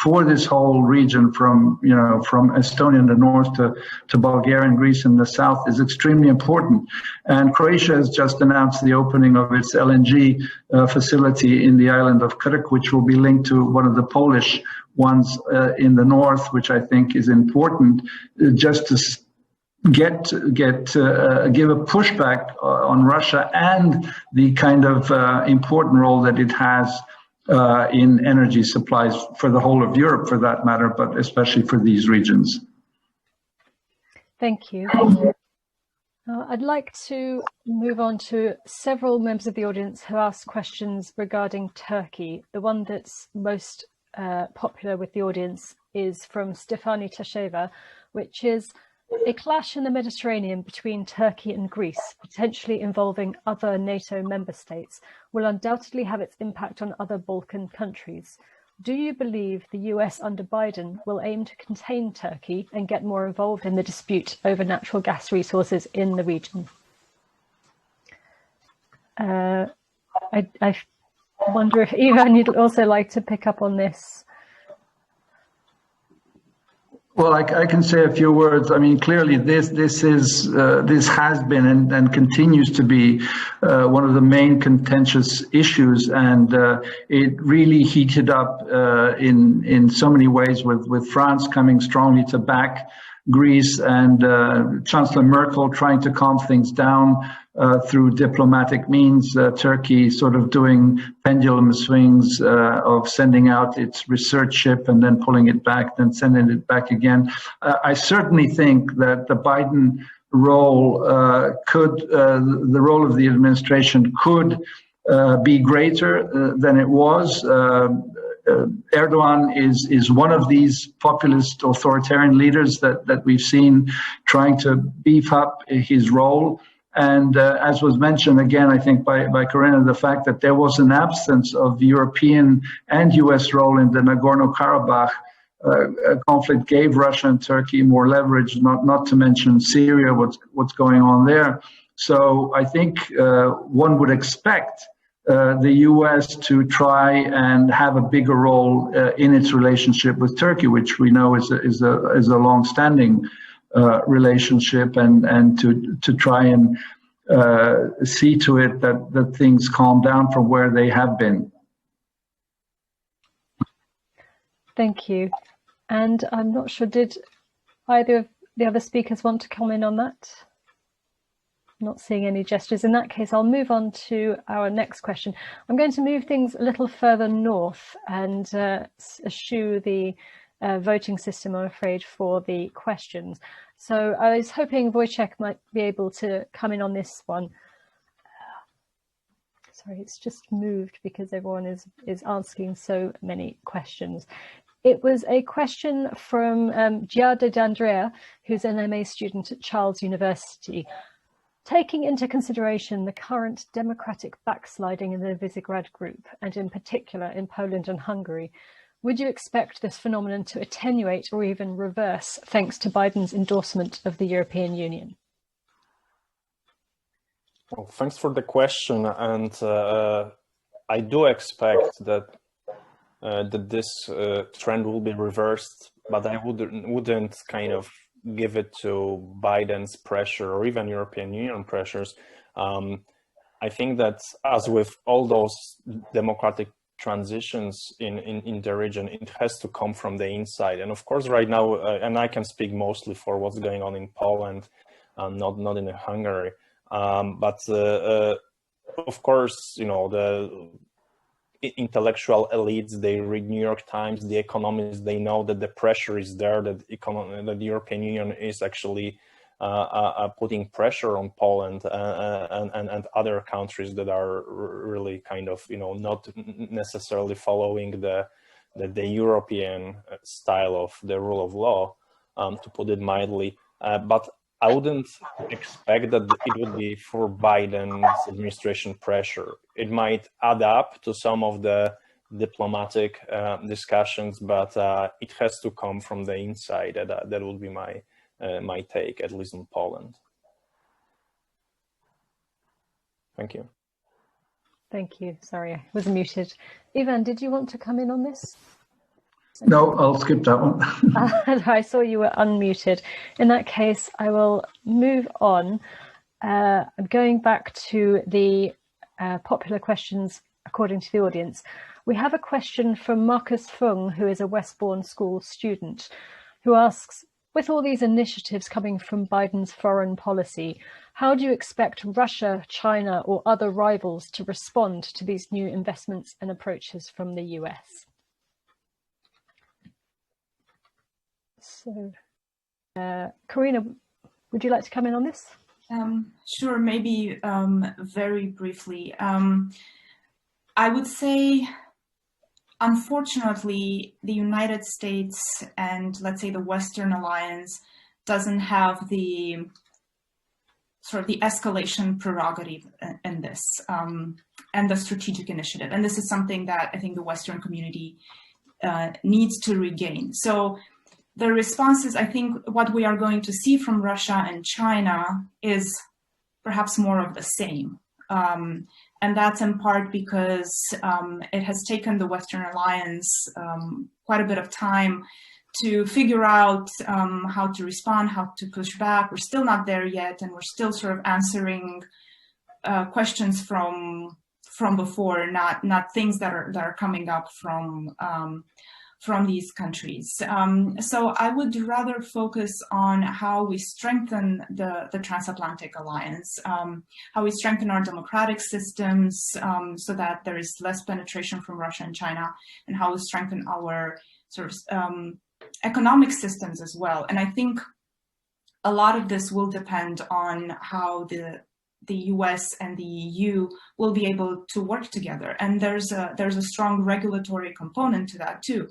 for this whole region, from Estonia in the north to Bulgaria and Greece in the south, is extremely important. And Croatia has just announced the opening of its LNG facility in the island of Krk, which will be linked to one of the Polish ones in the north, which I think is important, just to give a pushback on Russia and the kind of important role that it has in energy supplies for the whole of Europe, for that matter, but especially for these regions. Thank you. I'd like to move on to several members of the audience who asked questions regarding Turkey. The one that's most popular with the audience is from Stefani Tasheva, which is a clash in the Mediterranean between Turkey and Greece, potentially involving other NATO member states, will undoubtedly have its impact on other Balkan countries. Do you believe the US under Biden will aim to contain Turkey and get more involved in the dispute over natural gas resources in the region? I wonder if Ivan, you'd also like to pick up on this. Well, I can say a few words. I mean, clearly, this has been and continues to be one of the main contentious issues, and it really heated up in so many ways, with France coming strongly to back Greece and Chancellor Merkel trying to calm things down through diplomatic means, Turkey sort of doing pendulum swings of sending out its research ship and then pulling it back, then sending it back again. I certainly think that the Biden role the role of the administration could be greater than it was. Erdogan is one of these populist authoritarian leaders that we've seen trying to beef up his role. And as was mentioned again, I think by Corina, the fact that there was an absence of European and US role in the Nagorno-Karabakh conflict gave Russia and Turkey more leverage, not to mention Syria, what's going on there. So I think one would expect the US to try and have a bigger role in its relationship with Turkey, which we know is a long-standing relationship, and to try and see to it that things calm down from where they have been. Thank you. And I'm not sure, did either of the other speakers want to comment on that? Not seeing any gestures. In that case, I'll move on to our next question. I'm going to move things a little further north and eschew the voting system, I'm afraid, for the questions. So I was hoping Wojciech might be able to come in on this one. Sorry, it's just moved because everyone is asking so many questions. It was a question from Giada D'Andrea, who's an MA student at Charles University. Taking into consideration the current democratic backsliding in the Visegrad Group, and in particular in Poland and Hungary, would you expect this phenomenon to attenuate or even reverse thanks to Biden's endorsement of the European Union? Well, thanks for the question, and I do expect that that this trend will be reversed, but I wouldn't kind of give it to Biden's pressure or even European Union pressures. I think that as with all those democratic transitions in the region, it has to come from the inside. And of course, right now, and I can speak mostly for what's going on in Poland, not in Hungary. But of course, you know, the intellectual elites, they read New York Times, the economists, they know that the pressure is there, that that the European Union is actually putting pressure on Poland and other countries that are really kind of, you know, not necessarily following the European style of the rule of law, to put it mildly. But I wouldn't expect that it would be for Biden's administration pressure. It might add up to some of the diplomatic discussions, but it has to come from the inside. That would be my take, at least in Poland. Thank you. Thank you. Sorry, I was muted. Ivan, did you want to come in on this? No, I'll skip that one. I saw you were unmuted. In that case, I will move on. I'm going back to the popular questions according to the audience. We have a question from Marcus Fung, who is a Westbourne School student, who asks, with all these initiatives coming from Biden's foreign policy, how do you expect Russia, China, or other rivals to respond to these new investments and approaches from the US? So, Corina, would you like to come in on this? Sure, maybe very briefly. I would say, unfortunately, the United States and, let's say, the Western alliance doesn't have the sort of the escalation prerogative in this and the strategic initiative. And this is something that I think the Western community needs to regain. So the responses, I think what we are going to see from Russia and China is perhaps more of the same. And that's in part because it has taken the Western alliance quite a bit of time to figure out how to respond, how to push back. We're still not there yet, and we're still sort of answering questions from before, not things that are coming up from these countries. So I would rather focus on how we strengthen the transatlantic alliance, how we strengthen our democratic systems so that there is less penetration from Russia and China, and how we strengthen our sort of economic systems as well. And I think a lot of this will depend on how the US and the EU will be able to work together, and there's a strong regulatory component to that too,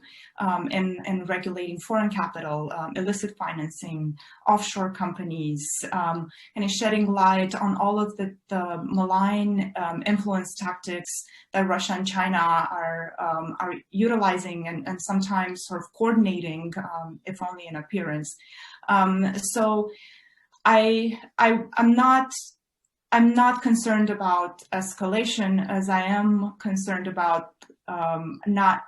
in regulating foreign capital, illicit financing, offshore companies, and is shedding light on all of the malign influence tactics that Russia and China are utilizing and sometimes sort of coordinating, if only in appearance. So I'm not concerned about escalation, as I am concerned about not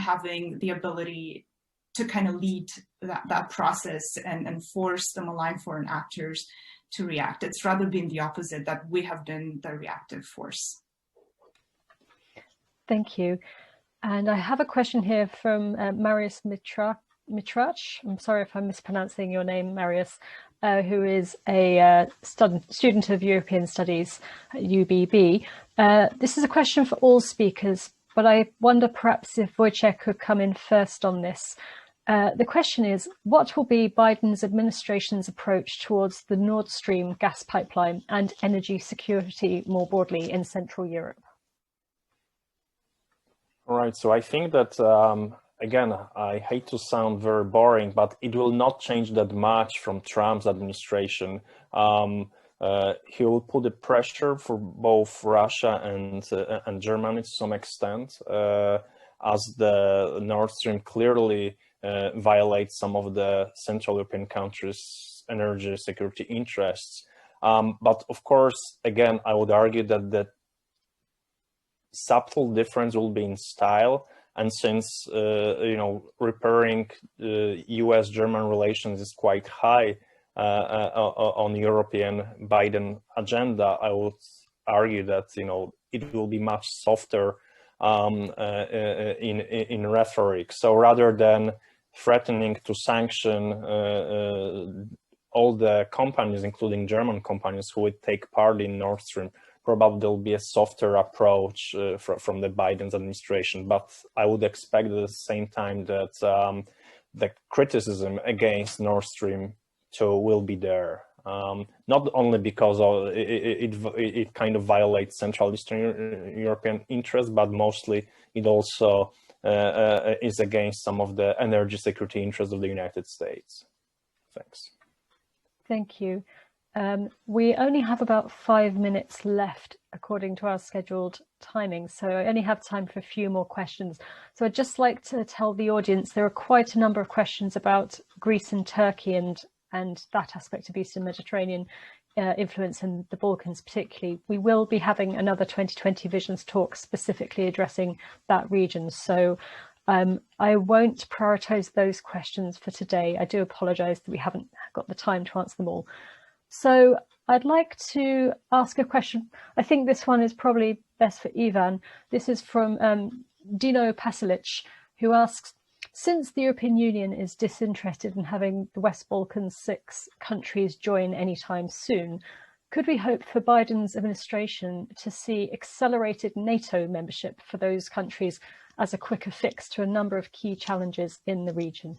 having the ability to kind of lead that process and force the malign foreign actors to react. It's rather been the opposite, that we have been the reactive force. Thank you. And I have a question here from Marius Mitrach. I'm sorry if I'm mispronouncing your name, Marius. Who is a student of European Studies at UBB. This is a question for all speakers, but I wonder perhaps if Wojciech could come in first on this. The question is, what will be Biden's administration's approach towards the Nord Stream gas pipeline and energy security more broadly in Central Europe? All right, so I think that again, I hate to sound very boring, but it will not change that much from Trump's administration. He will put the pressure for both Russia and Germany to some extent, as the Nord Stream clearly violates some of the Central European countries' energy security interests. But of course, again, I would argue that the subtle difference will be in style. And since, repairing US-German relations is quite high on the European Biden agenda, I would argue that, it will be much softer in rhetoric. So rather than threatening to sanction all the companies, including German companies, who would take part in Nord Stream, probably there'll be a softer approach from the Biden's administration. But I would expect at the same time that the criticism against Nord Stream 2 will be there. Not only because it kind of violates Central Eastern European interests, but mostly it also is against some of the energy security interests of the United States. Thanks. Thank you. We only have about 5 minutes left according to our scheduled timing, so I only have time for a few more questions. So I'd just like to tell the audience there are quite a number of questions about Greece and Turkey and that aspect of Eastern Mediterranean influence in the Balkans particularly. We will be having another 2020 Visions talk specifically addressing that region. So I won't prioritize those questions for today. I do apologize that we haven't got the time to answer them all. So I'd like to ask a question. I think this one is probably best for Ivan. This is from Dino Pasilic, who asks, since the European Union is disinterested in having the West Balkans 6 countries join anytime soon, could we hope for Biden's administration to see accelerated NATO membership for those countries as a quicker fix to a number of key challenges in the region?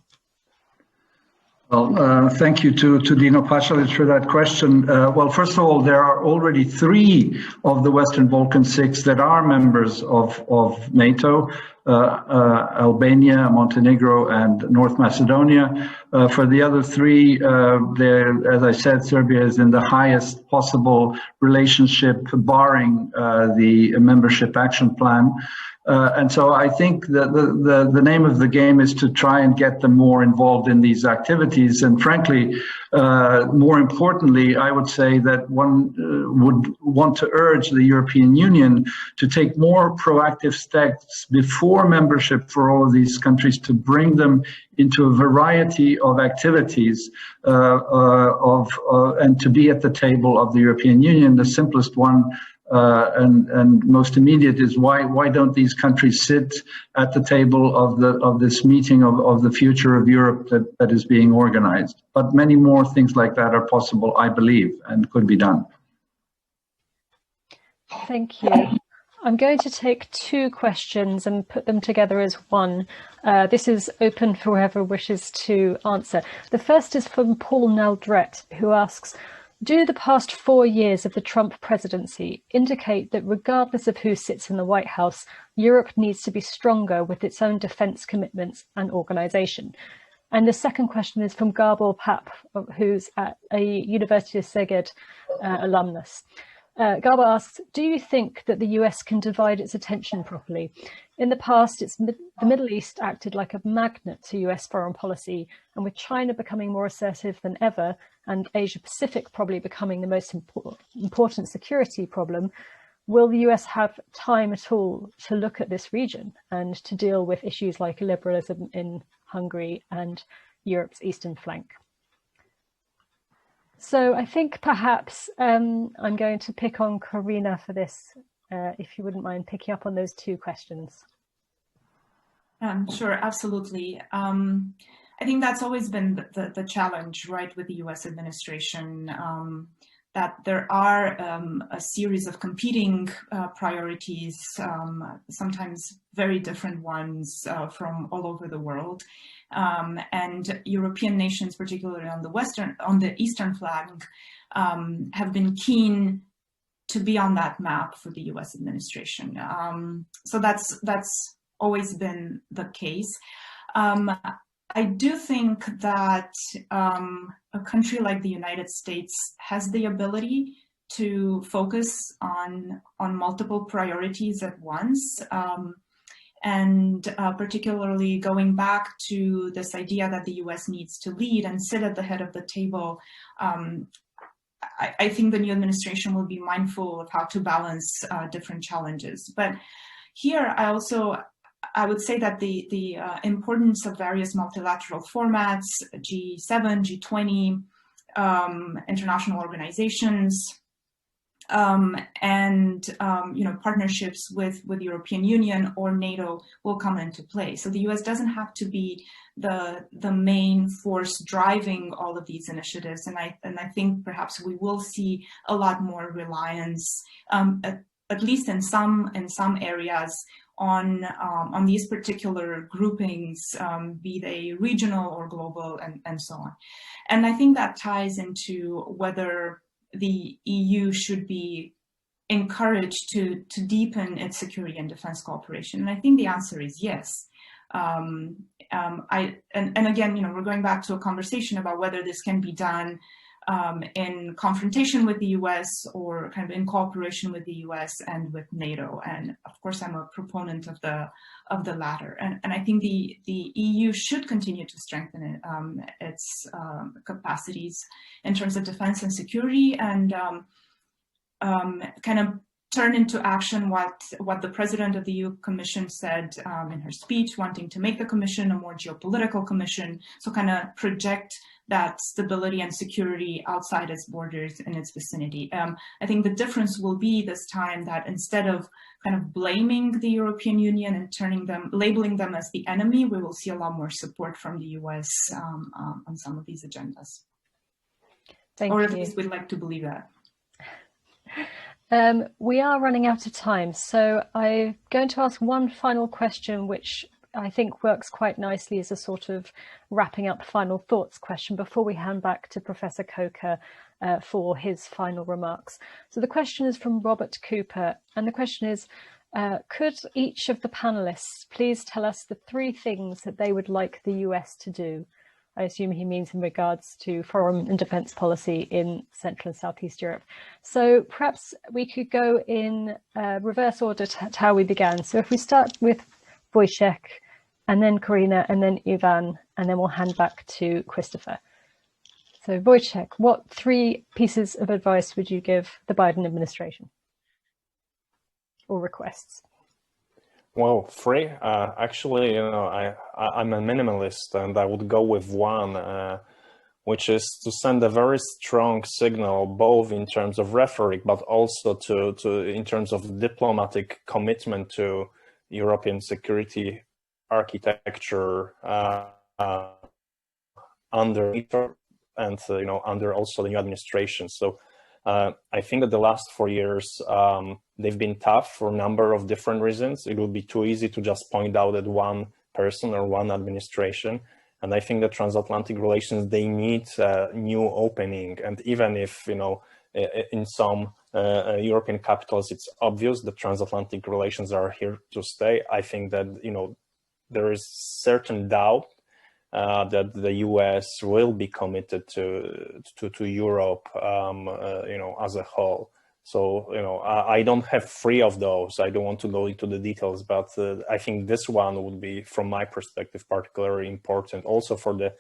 Well, thank you to Dino Pasalic for that question. Well, first of all, there are already 3 of the Western Balkan 6 that are members of NATO, Albania, Montenegro, and North Macedonia. For the other 3, as I said, Serbia is in the highest possible relationship, barring the membership action plan. And so I think that the name of the game is to try and get them more involved in these activities. And frankly, more importantly, I would say that one would want to urge the European Union to take more proactive steps before membership for all of these countries, to bring them into a variety of activities and to be at the table of the European Union. The simplest one and most immediate is why don't these countries sit at the table of this meeting of the future of Europe that is being organized? But many more things like that are possible, I believe, and could be done. Thank you. I'm going to take 2 questions and put them together as one. This is open for whoever wishes to answer. The first is from Paul Neldret, who asks, do the past 4 years of the Trump presidency indicate that regardless of who sits in the White House, Europe needs to be stronger with its own defense commitments and organization? And the second question is from Gabor Pap, who's at a University of Szeged alumnus. Gabor asks, do you think that the US can divide its attention properly? In the past, the Middle East acted like a magnet to US foreign policy, and with China becoming more assertive than ever, and Asia Pacific probably becoming the most important security problem, will the US have time at all to look at this region and to deal with issues like liberalism in Hungary and Europe's eastern flank? So I think perhaps I'm going to pick on Corina for this, if you wouldn't mind picking up on those 2 questions. Sure, absolutely. I think that's always been the challenge, right, with the US administration, that there are a series of competing priorities, sometimes very different ones from all over the world. And European nations, particularly on the eastern flank, have been keen to be on that map for the US administration. So that's always been the case. I do think that a country like the United States has the ability to focus on multiple priorities at once. And particularly going back to this idea that the US needs to lead and sit at the head of the table, I think the new administration will be mindful of how to balance different challenges. But here, I would say that the importance of various multilateral formats, G7, G20, international organizations, and partnerships with the European Union or NATO will come into play. So the US doesn't have to be the main force driving all of these initiatives, and I think perhaps we will see a lot more reliance, at least in some areas, on these particular groupings, be they regional or global, and so on. And I think that ties into whether the EU should be encouraged to deepen its security and defense cooperation. And I think the answer is yes. And again, we're going back to a conversation about whether this can be done in confrontation with the US or kind of in cooperation with the US and with NATO. And of course, I'm a proponent of the latter. And I think the EU should continue to strengthen its capacities in terms of defense and security, and kind of turn into action what the president of the EU Commission said in her speech, wanting to make the Commission a more geopolitical Commission, so kind of project that stability and security outside its borders in its vicinity. I think the difference will be this time that instead of kind of blaming the European Union and labeling them as the enemy, we will see a lot more support from the US on some of these agendas. Thank you. Or at least we'd like to believe that. We are running out of time, so I'm going to ask one final question, which I think works quite nicely as a sort of wrapping up final thoughts question before we hand back to Professor Coker for his final remarks. So the question is from Robert Cooper, and the question is, could each of the panelists please tell us the 3 things that they would like the US to do? I assume he means in regards to foreign and defence policy in Central and Southeast Europe. So perhaps we could go in reverse order to how we began. So if we start with Wojciech, and then Corina, and then Ivan, and then we'll hand back to Christopher. So Wojciech, what 3 pieces of advice would you give the Biden administration? Or requests? Well, 3. Actually, I'm a minimalist, and I would go with 1, which is to send a very strong signal, both in terms of rhetoric, but also in terms of diplomatic commitment to European security architecture under and under also the new administration. So I think that the last 4 years they've been tough for a number of different reasons. It would be too easy to just point out at one person or one administration. And I think that transatlantic relations, they need a new opening. And even if in some European capitals it's obvious that transatlantic relations are here to stay, I think that there is certain doubt that the US will be committed to Europe, as a whole. So, I don't have 3 of those. I don't want to go into the details, but I think this one would be, from my perspective, particularly important also for the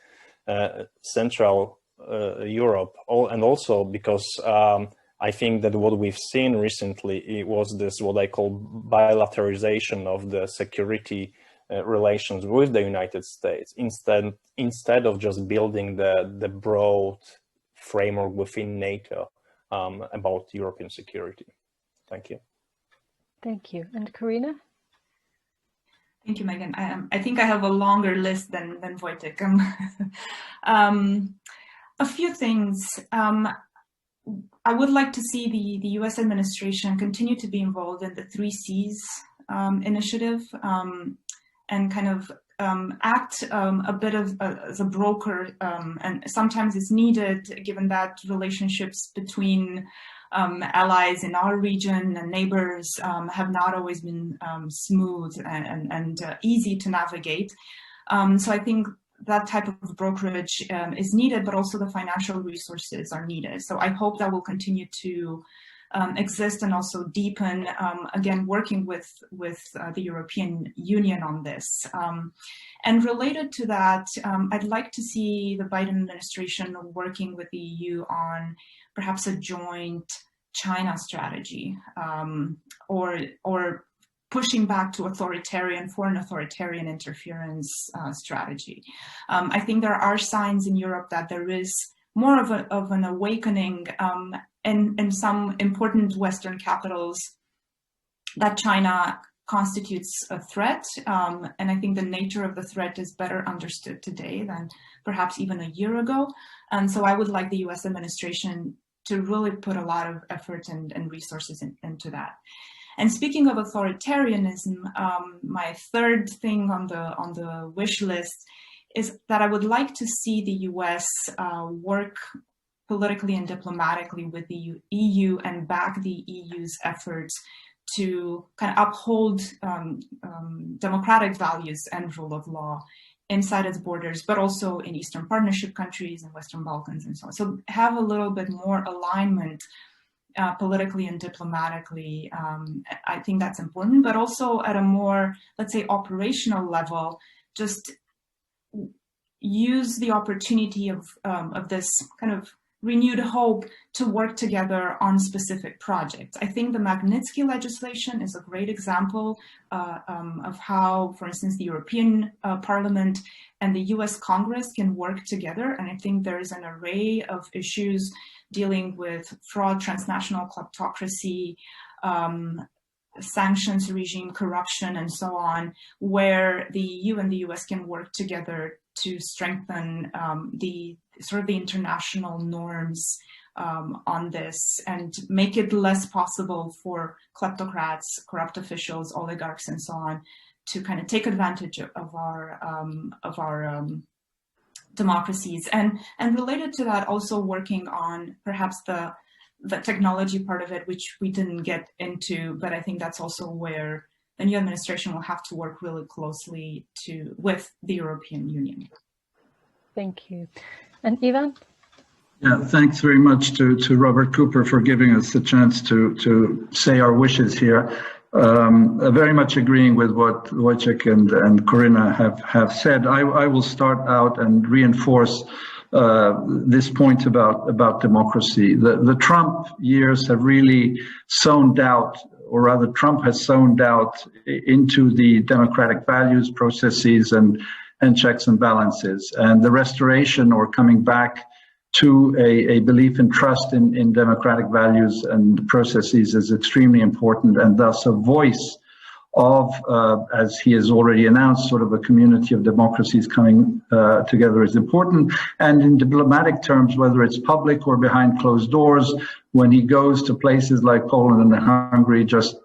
Central Europe, and also because I think that what we've seen recently, it was this, what I call bilateralization of the security relations with the United States, instead of just building the broad framework within NATO about European security. Thank you. Thank you. And Corina? Thank you, Megan. I think I have a longer list than Wojciech. A few things. I would like to see the US administration continue to be involved in the 3 Cs initiative, and kind of act a bit as a broker, and sometimes it's needed, given that relationships between allies in our region and neighbors have not always been smooth and easy to navigate. So I think that type of brokerage is needed, but also the financial resources are needed. So I hope that will continue to exist and also deepen, again, working with the European Union on this. And related to that, I'd like to see the Biden administration working with the EU on perhaps a joint China strategy, or pushing back to foreign authoritarian interference strategy. I think there are signs in Europe that there is more of an awakening in some important Western capitals that China constitutes a threat. And I think the nature of the threat is better understood today than perhaps even a year ago. And so I would like the US administration to really put a lot of effort and resources into that. And speaking of authoritarianism, my third thing on the wish list is that I would like to see the US work politically and diplomatically with the EU and back the EU's efforts to kind of uphold democratic values and rule of law inside its borders, but also in Eastern Partnership countries and Western Balkans and so on. So have a little bit more alignment politically and diplomatically. I think that's important, but also at a more, let's say, operational level, just use the opportunity of this kind of renewed hope to work together on specific projects. I think the Magnitsky legislation is a great example of how, for instance, the European Parliament and the US Congress can work together. And I think there's an array of issues dealing with fraud, transnational kleptocracy, sanctions regime, corruption, and so on, where the EU and the US can work together to strengthen the international norms on this and make it less possible for kleptocrats, corrupt officials, oligarchs, and so on to kind of take advantage of our democracies. And related to that, also working on perhaps the technology part of it, which we didn't get into, but I think that's also where the new administration will have to work really closely with the European Union. Thank you. And Ivan? Yeah, thanks very much to Robert Cooper for giving us the chance to say our wishes here. Very much agreeing with what Wojciech and Corina have said. I will start out and reinforce this point about democracy. The Trump years have really sown doubt, or rather Trump has sown doubt into the democratic values, processes, and checks and balances. And the restoration or coming back to a belief and trust in democratic values and processes is extremely important, and thus a voice of, as he has already announced, sort of a community of democracies coming together is important. And in diplomatic terms, whether it's public or behind closed doors, when he goes to places like Poland and Hungary, just,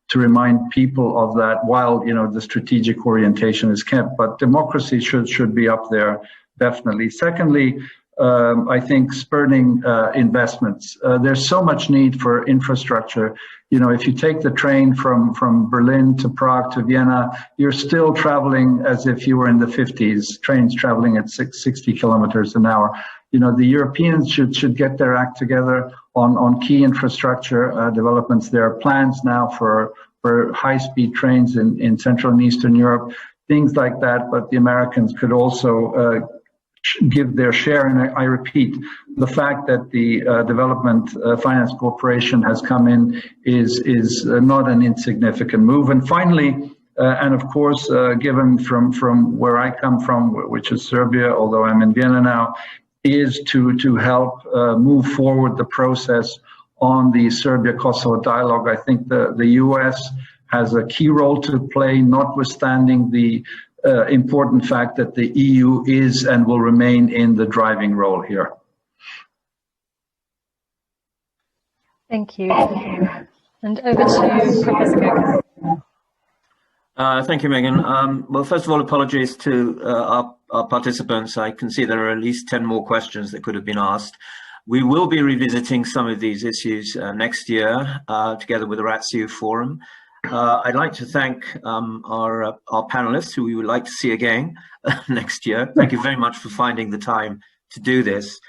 to remind people of that while, the strategic orientation is kept. But democracy should be up there, definitely. Secondly, I think spurring investments. There's so much need for infrastructure. If you take the train from Berlin to Prague to Vienna, you're still traveling as if you were in the 50s, trains traveling at 60 kilometers an hour. The Europeans should get their act together on key infrastructure developments. There are plans now for high-speed trains in Central and Eastern Europe, things like that, but the Americans could also give their share. And I repeat, the fact that the Development Finance Corporation has come in is not an insignificant move. And finally, and of course, given from where I come from, which is Serbia, although I'm in Vienna now, is to help move forward the process on the Serbia-Kosovo dialogue. I think the US has a key role to play, notwithstanding the important fact that the EU is and will remain in the driving role here. Thank you. And over to Professor Kocher. Thank you, Megan. Well, first of all, apologies to our participants. I can see there are at least 10 more questions that could have been asked. We will be revisiting some of these issues next year, together with the RATSU Forum. I'd like to thank our panelists, who we would like to see again next year. Thank you very much for finding the time to do this.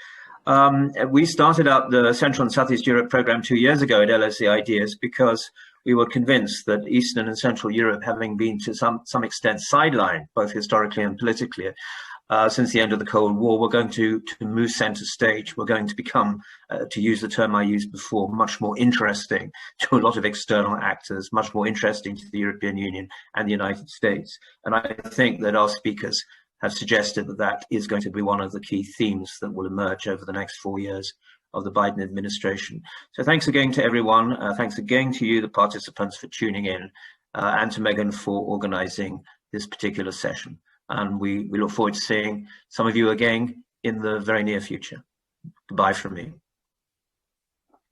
We started up the Central and Southeast Europe program 2 years ago at LSE Ideas because we were convinced that Eastern and Central Europe, having been to some extent sidelined, both historically and politically, since the end of the Cold War, we're going to move center stage. We're going to become, to use the term I used before, much more interesting to a lot of external actors, much more interesting to the European Union and the United States. And I think that our speakers have suggested that that is going to be one of the key themes that will emerge over the next 4 years of the Biden administration. So thanks again to everyone. Thanks again to you, the participants, for tuning in, and to Megan for organizing this particular session. And we look forward to seeing some of you again in the very near future. Goodbye from me.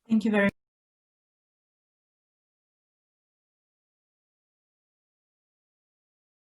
Thank you very much.